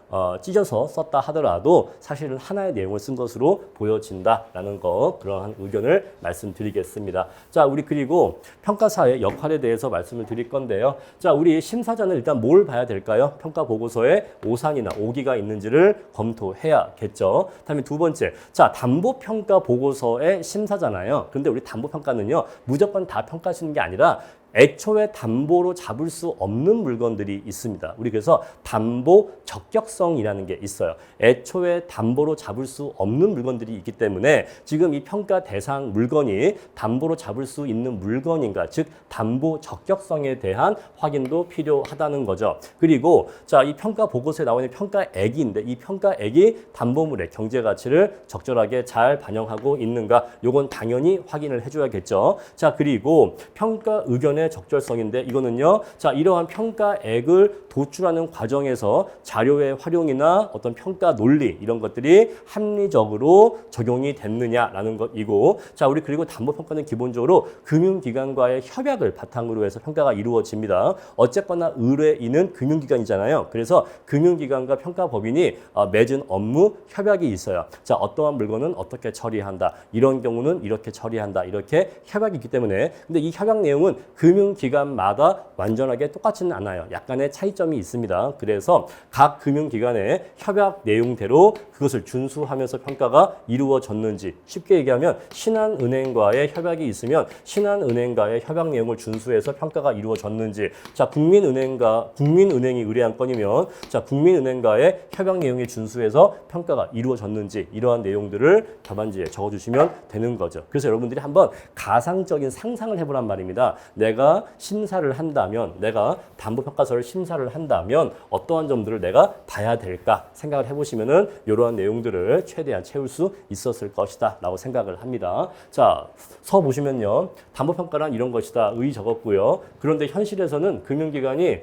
찢어서 썼다 하더라도 사실은 하나의 내용을 쓴 것으로 보여진다라는 거, 그러한 의견을 말씀드리겠습니다. 자, 우리 그리고 평가사의 역할에 대해서 말씀을 드릴 건데요. 자, 우리 심사자는 일단 뭘 봐야 될까요? 평가 보고서에 오산이나 오기가 있는지를 검토해야겠죠. 다음에 두 번째, 자, 담보 평가 보고서의 심사잖아요. 그런데 우리 담보 평가는요, 무조건 다 평가하시는 게 아니라 애초에 담보로 잡을 수 없는 물건들이 있습니다. 우리 그래서 담보 적격성이라는 게 있어요. 애초에 담보로 잡을 수 없는 물건들이 있기 때문에 지금 이 평가 대상 물건이 담보로 잡을 수 있는 물건인가, 즉 담보 적격성에 대한 확인도 필요하다는 거죠. 그리고 자, 이 평가 보고서에 나오는 평가액인데 이 평가액이 담보물의 경제 가치를 적절하게 잘 반영하고 있는가, 요건 당연히 확인을 해줘야겠죠. 자, 그리고 평가 의견의 적절성인데 이거는요, 자, 이러한 평가액을 도출하는 과정에서 자료의 활용이나 어떤 평가 논리 이런 것들이 합리적으로 적용이 됐느냐라는 것이고, 자, 우리 그리고 담보평가는 기본적으로 금융기관과의 협약을 바탕으로 해서 평가가 이루어집니다. 어쨌거나 의뢰인은 금융기관이잖아요. 그래서 금융기관과 평가법인이 맺은 업무 협약이 있어요. 자, 어떠한 물건은 어떻게 처리한다, 이런 경우는 이렇게 처리한다, 이렇게 협약이 있기 때문에, 근데 이 협약 내용은 금융기관마다 완전하게 똑같지는 않아요. 약간의 차이점이 있습니다. 그래서 각 금융기관의 협약 내용대로 그것을 준수하면서 평가가 이루어졌는지, 쉽게 얘기하면 신한은행과의 협약이 있으면 신한은행과의 협약 내용을 준수해서 평가가 이루어졌는지, 자, 국민은행이 의뢰한 건이면 자, 국민은행과의 협약 내용이 준수해서 평가가 이루어졌는지, 이러한 내용들을 답안지에 적어주시면 되는 거죠. 그래서 여러분들이 한번 가상적인 상상을 해보란 말입니다. 내가 심사를 한다면, 내가 담보평가서를 심사를 한다면 어떠한 점들을 내가 봐야 될까 생각을 해보시면은 이러한 내용들을 최대한 채울 수 있었을 것이다 라고 생각을 합니다. 자, 서 보시면요, 담보평가란 이런 것이다 의 적었고요. 그런데 현실에서는 금융기관이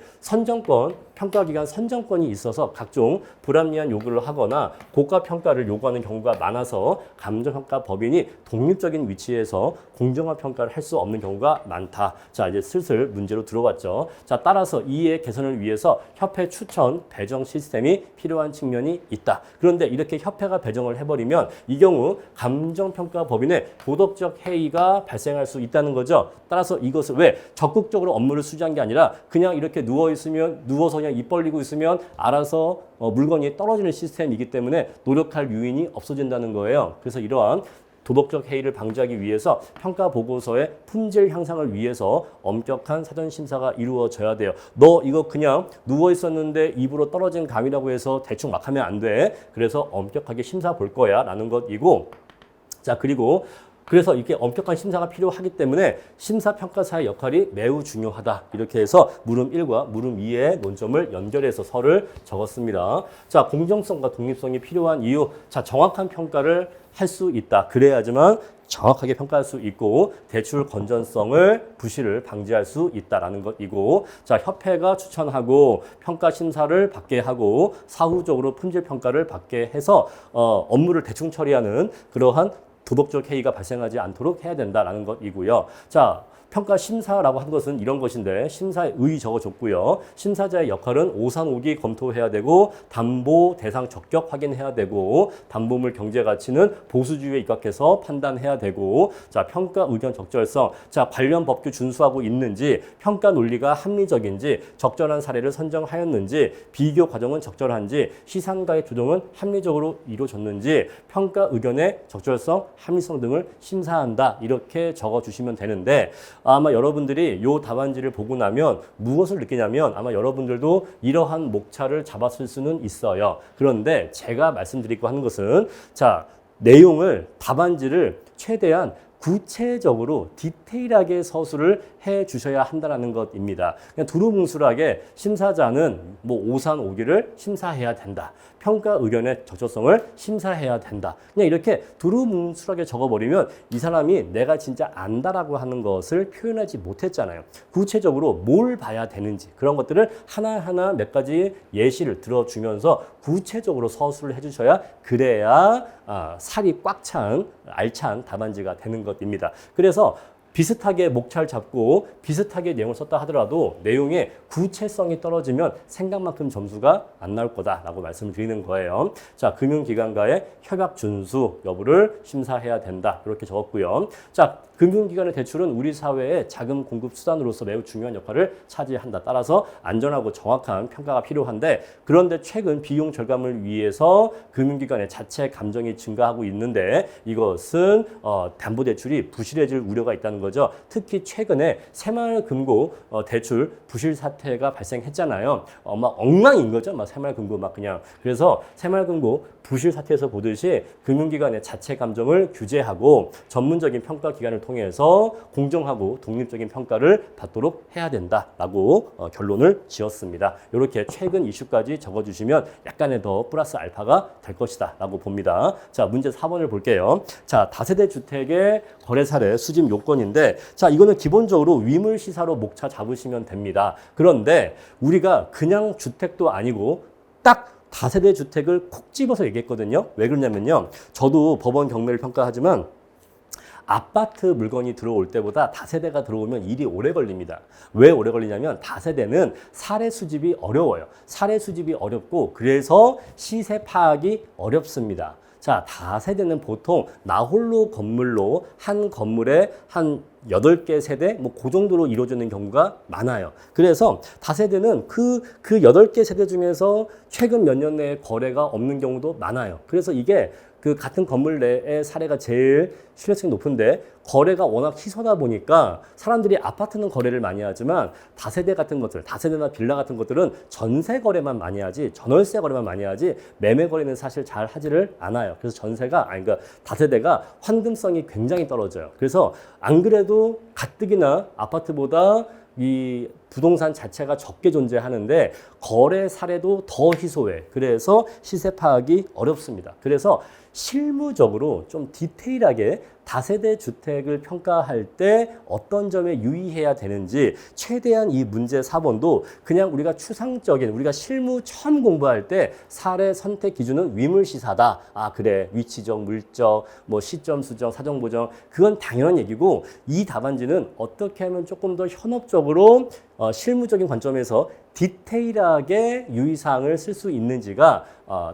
평가기관 선정권이 있어서 각종 불합리한 요구를 하거나 고가 평가를 요구하는 경우가 많아서 감정평가 법인이 독립적인 위치에서 공정한 평가를 할 수 없는 경우가 많다. 자, 이제 슬슬 문제로 들어왔죠. 자, 따라서 이의 개선을 위해서 협회 추천 배정 시스템이 필요한 측면이 있다. 그런데 이렇게 협회가 배정을 해버리면 이 경우 감정평가 법인의 도덕적 해이가 발생할 수 있다는 거죠. 따라서 이것을 왜 적극적으로 업무를 수주한 게 아니라 그냥 이렇게 누워서 그냥 입 벌리고 있으면 알아서 물건이 떨어지는 시스템이기 때문에 노력할 요인이 없어진다는 거예요. 그래서 이러한 도덕적 해이를 방지하기 위해서 평가 보고서의 품질 향상을 위해서 엄격한 사전 심사가 이루어져야 돼요. 너 이거 그냥 누워 있었는데 입으로 떨어진 감이라고 해서 대충 막 하면 안 돼. 그래서 엄격하게 심사 볼 거야라는 것이고, 자, 그리고 그래서 이렇게 엄격한 심사가 필요하기 때문에 심사평가사의 역할이 매우 중요하다. 이렇게 해서 물음 1과 물음 2의 논점을 연결해서 설을 적었습니다. 자, 공정성과 독립성이 필요한 이유. 자, 정확한 평가를 할 수 있다. 그래야지만 정확하게 평가할 수 있고 대출 건전성을 부실을 방지할 수 있다라는 것이고, 자, 협회가 추천하고 평가 심사를 받게 하고 사후적으로 품질 평가를 받게 해서 업무를 대충 처리하는 그러한 도덕적 해이가 발생하지 않도록 해야 된다라는 것이고요. 자, 평가 심사라고 한 것은 이런 것인데 심사의 의 적어줬고요. 심사자의 역할은 오산오기 검토해야 되고 담보 대상 적격 확인해야 되고 담보물 경제 가치는 보수주의에 입각해서 판단해야 되고, 자, 평가 의견 적절성, 자, 관련 법규 준수하고 있는지, 평가 논리가 합리적인지, 적절한 사례를 선정하였는지, 비교 과정은 적절한지, 시상가의 조정은 합리적으로 이루어졌는지, 평가 의견의 적절성, 합리성 등을 심사한다. 이렇게 적어주시면 되는데, 아마 여러분들이 요 답안지를 보고 나면 무엇을 느끼냐면 아마 여러분들도 이러한 목차를 잡았을 수는 있어요. 그런데 제가 말씀드리고 하는 것은, 자, 내용을 답안지를 최대한 구체적으로 디테일하게 서술을 해 주셔야 한다는 것입니다. 그냥 두루뭉술하게 심사자는 뭐 오산오기를 심사해야 된다. 평가 의견의 적절성을 심사해야 된다. 그냥 이렇게 두루뭉술하게 적어버리면 이 사람이 내가 진짜 안다라고 하는 것을 표현하지 못했잖아요. 구체적으로 뭘 봐야 되는지 그런 것들을 하나하나 몇 가지 예시를 들어주면서 구체적으로 서술을 해주셔야 그래야 살이 꽉 찬 알찬 답안지가 되는 것입니다. 그래서 비슷하게 목차를 잡고 비슷하게 내용을 썼다 하더라도 내용의 구체성이 떨어지면 생각만큼 점수가 안 나올 거다라고 말씀을 드리는 거예요. 자, 금융기관과의 협약 준수 여부를 심사해야 된다. 이렇게 적었고요. 자, 금융기관의 대출은 우리 사회의 자금 공급 수단으로서 매우 중요한 역할을 차지한다. 따라서 안전하고 정확한 평가가 필요한데, 그런데 최근 비용 절감을 위해서 금융기관의 자체 감정이 증가하고 있는데 이것은 담보대출이 부실해질 우려가 있다는 거죠. 특히 최근에 새마을금고 대출 부실 사태가 발생했잖아요. 막 엉망인 거죠. 막 새마을금고 막 그냥. 그래서 새마을금고 부실 사태에서 보듯이 금융기관의 자체 감정을 규제하고 전문적인 평가 기관을 통해서 공정하고 독립적인 평가를 받도록 해야 된다라고 결론을 지었습니다. 이렇게 최근 이슈까지 적어주시면 약간의 더 플러스 알파가 될 것이다라고 봅니다. 자, 문제 4번을 볼게요. 자, 다세대 주택의 거래 사례 수집 요건인데, 자, 이거는 기본적으로 위물 시사로 목차 잡으시면 됩니다. 그런데 우리가 그냥 주택도 아니고 딱 다세대 주택을 콕 집어서 얘기했거든요. 왜 그러냐면요. 저도 법원 경매를 평가하지만 아파트 물건이 들어올 때보다 다세대가 들어오면 일이 오래 걸립니다. 왜 오래 걸리냐면 다세대는 사례 수집이 어려워요. 사례 수집이 어렵고 그래서 시세 파악이 어렵습니다. 자, 다세대는 보통 나홀로 건물로 한 건물에 한 8개 세대 뭐 그 정도로 이루어지는 경우가 많아요. 그래서 다세대는 그 8개 세대 중에서 최근 몇 년 내에 거래가 없는 경우도 많아요. 그래서 이게 그 같은 건물 내의 사례가 제일 신뢰성이 높은데 거래가 워낙 희소하다 보니까 사람들이 아파트는 거래를 많이 하지만 다세대 같은 것들, 다세대나 빌라 같은 것들은 전세 거래만 많이 하지 전월세 거래만 많이 하지 매매 거래는 사실 잘 하지를 않아요. 그래서 그러니까 다세대가 환금성이 굉장히 떨어져요. 그래서 안 그래도 가뜩이나 아파트보다 이 부동산 자체가 적게 존재하는데 거래 사례도 더 희소해. 그래서 시세 파악이 어렵습니다. 그래서 실무적으로 좀 디테일하게 다세대 주택을 평가할 때 어떤 점에 유의해야 되는지 최대한 이 문제 4번도 그냥 우리가 추상적인 우리가 실무 처음 공부할 때 사례 선택 기준은 위물시사다. 아, 그래. 위치적, 물적, 뭐 시점 수정, 사정 보정 그건 당연한 얘기고 이 답안지는 어떻게 하면 조금 더 현업적으로 실무적인 관점에서 디테일하게 유의사항을 쓸 수 있는지가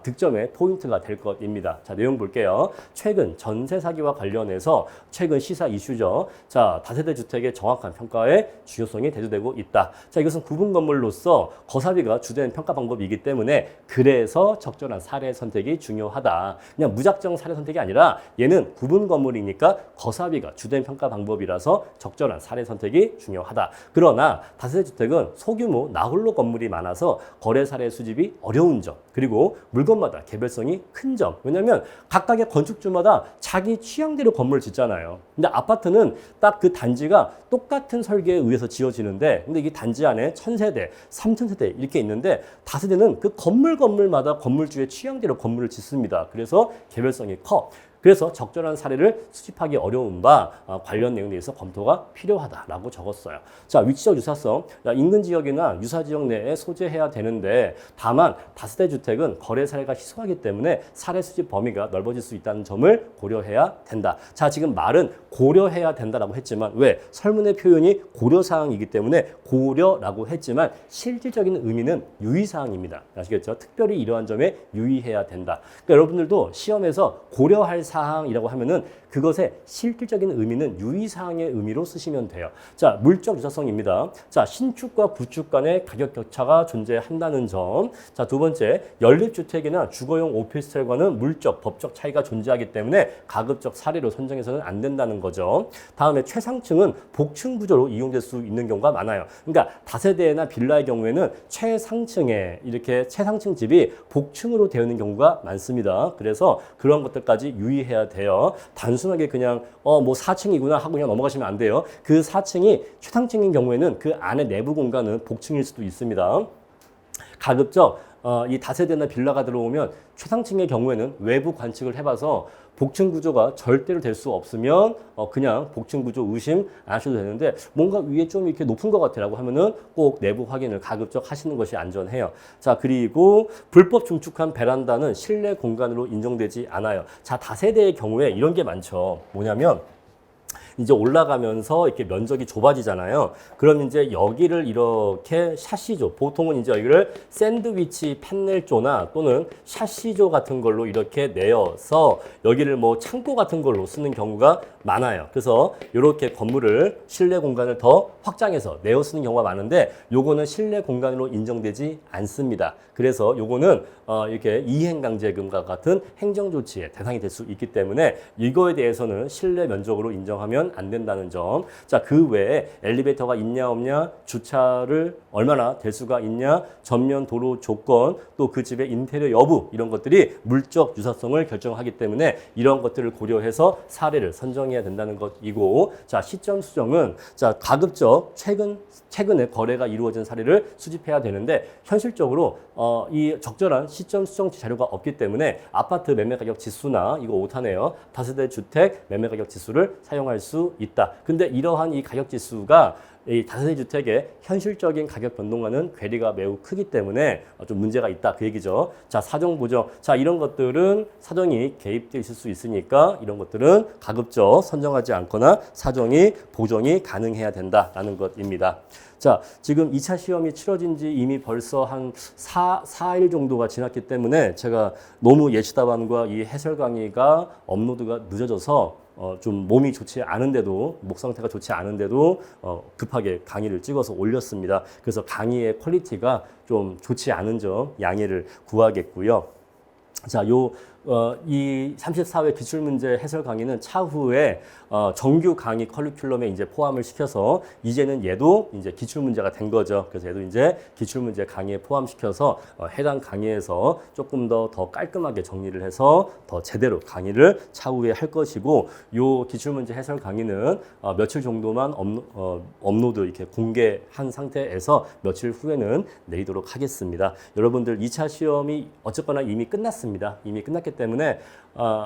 득점의 포인트가 될 것입니다. 자, 내용 볼게요. 최근 전세 사기와 관련해서 최근 시사 이슈죠. 자, 다세대 주택의 정확한 평가에 중요성이 대두되고 있다. 자, 이것은 구분 건물로서 거사비가 주된 평가 방법이기 때문에 그래서 적절한 사례 선택이 중요하다. 그냥 무작정 사례 선택이 아니라 얘는 구분 건물이니까 거사비가 주된 평가 방법이라서 적절한 사례 선택이 중요하다. 그러나 다세대 주택은 소규모 나홀로 건물이 많아서 거래 사례 수집이 어려운 점, 그리고 물건마다 개별성이 큰 점. 왜냐하면 각각의 건축주마다 자기 취향대로 건물을 짓잖아요. 근데 아파트는 딱 그 단지가 똑같은 설계에 의해서 지어지는데, 근데 이게 단지 안에 1000세대, 3000세대 이렇게 있는데 다세대는 그 건물마다 건물주의 취향대로 건물을 짓습니다. 그래서 개별성이 커. 그래서 적절한 사례를 수집하기 어려운 바 관련 내용에 대해서 검토가 필요하다라고 적었어요. 자, 위치적 유사성. 인근 지역이나 유사 지역 내에 소재해야 되는데 다만 다세대 주택은 거래 사례가 희소하기 때문에 사례 수집 범위가 넓어질 수 있다는 점을 고려해야 된다. 자, 지금 말은 고려해야 된다라고 했지만 왜? 설문의 표현이 고려사항이기 때문에 고려라고 했지만 실질적인 의미는 유의사항입니다. 아시겠죠? 특별히 이러한 점에 유의해야 된다. 그러니까 여러분들도 시험에서 고려할 사항이라고 하면은 그것의 실질적인 의미는 유의사항의 의미로 쓰시면 돼요. 자, 물적 유사성입니다. 자, 신축과 구축 간의 가격 격차가 존재한다는 점. 자, 두 번째, 연립주택이나 주거용 오피스텔과는 물적, 법적 차이가 존재하기 때문에 가급적 사례로 선정해서는 안 된다는 거죠. 다음에 최상층은 복층 구조로 이용될 수 있는 경우가 많아요. 그러니까 다세대나 빌라의 경우에는 최상층에 이렇게 최상층 집이 복층으로 되어 있는 경우가 많습니다. 그래서 그런 것들까지 유의해야 돼요. 단순하게 그냥 뭐 4층이구나 하고 그냥 넘어가시면 안 돼요. 그 4층이 최상층인 경우에는 그 안에 내부 공간은 복층일 수도 있습니다. 가급적 이 다세대나 빌라가 들어오면 최상층의 경우에는 외부 관측을 해봐서 복층 구조가 절대로 될 수 없으면 그냥 복층 구조 의심 안 하셔도 되는데 뭔가 위에 좀 이렇게 높은 것 같아라고 하면은 꼭 내부 확인을 가급적 하시는 것이 안전해요. 자, 그리고 불법 중축한 베란다는 실내 공간으로 인정되지 않아요. 자, 다세대의 경우에 이런 게 많죠. 뭐냐면 이제 올라가면서 이렇게 면적이 좁아지잖아요. 그럼 이제 여기를 이렇게 샤시조, 보통은 이제 여기를 샌드위치 판넬조나 또는 샤시조 같은 걸로 이렇게 내어서 여기를 뭐 창고 같은 걸로 쓰는 경우가 많아요. 그래서 이렇게 건물을 실내 공간을 더 확장해서 내어 쓰는 경우가 많은데 요거는 실내 공간으로 인정되지 않습니다. 그래서 요거는 이렇게 이행강제금과 같은 행정조치의 대상이 될 수 있기 때문에 이거에 대해서는 실내 면적으로 인정하면 안 된다는 점. 자, 그 외에 엘리베이터가 있냐 없냐, 주차를 얼마나 될 수가 있냐, 전면 도로 조건, 또 그 집의 인테리어 여부 이런 것들이 물적 유사성을 결정하기 때문에 이런 것들을 고려해서 사례를 선정해야 된다는 것이고, 자, 시점 수정은 자, 가급적 최근에 거래가 이루어진 사례를 수집해야 되는데 현실적으로 이 적절한 시점 수정치 자료가 없기 때문에 아파트 매매 가격 지수나 이거 오타네요. 다세대 주택 매매 가격 지수를 사용할 수 있다. 근데 이러한 이 가격 지수가 이 다세대 주택의 현실적인 가격 변동과는 괴리가 매우 크기 때문에 좀 문제가 있다 그 얘기죠. 자, 사정 보정. 자, 이런 것들은 사정이 개입되어 있을 수 있으니까 이런 것들은 가급적 선정하지 않거나 사정이 보정이 가능해야 된다라는 것입니다. 자, 지금 2차 시험이 치러진 지 이미 벌써 한 4일 정도가 지났기 때문에 제가 너무 예시답안과 이 해설 강의가 업로드가 늦어져서 좀 몸이 좋지 않은데도, 목 상태가 좋지 않은데도 급하게 강의를 찍어서 올렸습니다. 그래서 강의의 퀄리티가 좀 좋지 않은 점 양해를 구하겠고요. 자, 이 34회 기출문제 해설 강의는 차후에 정규 강의 커리큘럼에 이제 포함을 시켜서 이제는 얘도 이제 기출문제가 된 거죠. 그래서 얘도 이제 기출문제 강의에 포함시켜서 해당 강의에서 조금 더 깔끔하게 정리를 해서 더 제대로 강의를 차후에 할 것이고, 요 기출문제 해설 강의는 며칠 정도만 업로드 이렇게 공개한 상태에서 며칠 후에는 내리도록 하겠습니다. 여러분들 2차 시험이 어쨌거나 이미 끝났습니다. 이미 끝났기 때문에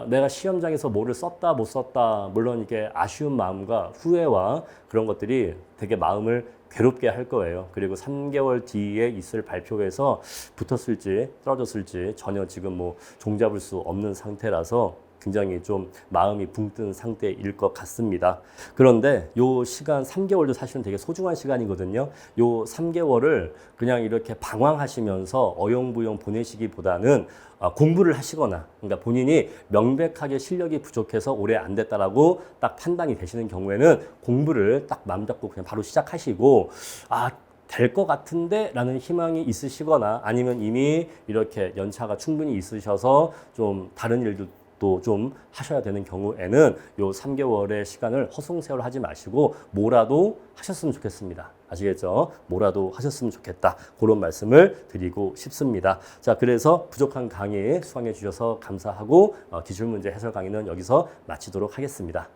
내가 시험장에서 뭐를 썼다 못 썼다 물론 이게 아쉬운 마음과 후회와 그런 것들이 되게 마음을 괴롭게 할 거예요. 그리고 3개월 뒤에 있을 발표에서 붙었을지 떨어졌을지 전혀 지금 뭐 종잡을 수 없는 상태라서 굉장히 좀 마음이 붕 뜬 상태일 것 같습니다. 그런데 요 시간 3개월도 사실은 되게 소중한 시간이거든요. 요 3개월을 그냥 이렇게 방황하시면서 어영부영 보내시기보다는 공부를 하시거나, 그러니까 본인이 명백하게 실력이 부족해서 오래 안 됐다라고 딱 판단이 되시는 경우에는 공부를 딱 마음 잡고 그냥 바로 시작하시고, 될 것 같은데 라는 희망이 있으시거나 아니면 이미 이렇게 연차가 충분히 있으셔서 좀 다른 일도 좀 하셔야 되는 경우에는 요 3개월의 시간을 허송세월 하지 마시고 뭐라도 하셨으면 좋겠습니다. 아시겠죠? 뭐라도 하셨으면 좋겠다. 그런 말씀을 드리고 싶습니다. 자, 그래서 부족한 강의 수강해 주셔서 감사하고 기출문제 해설 강의는 여기서 마치도록 하겠습니다.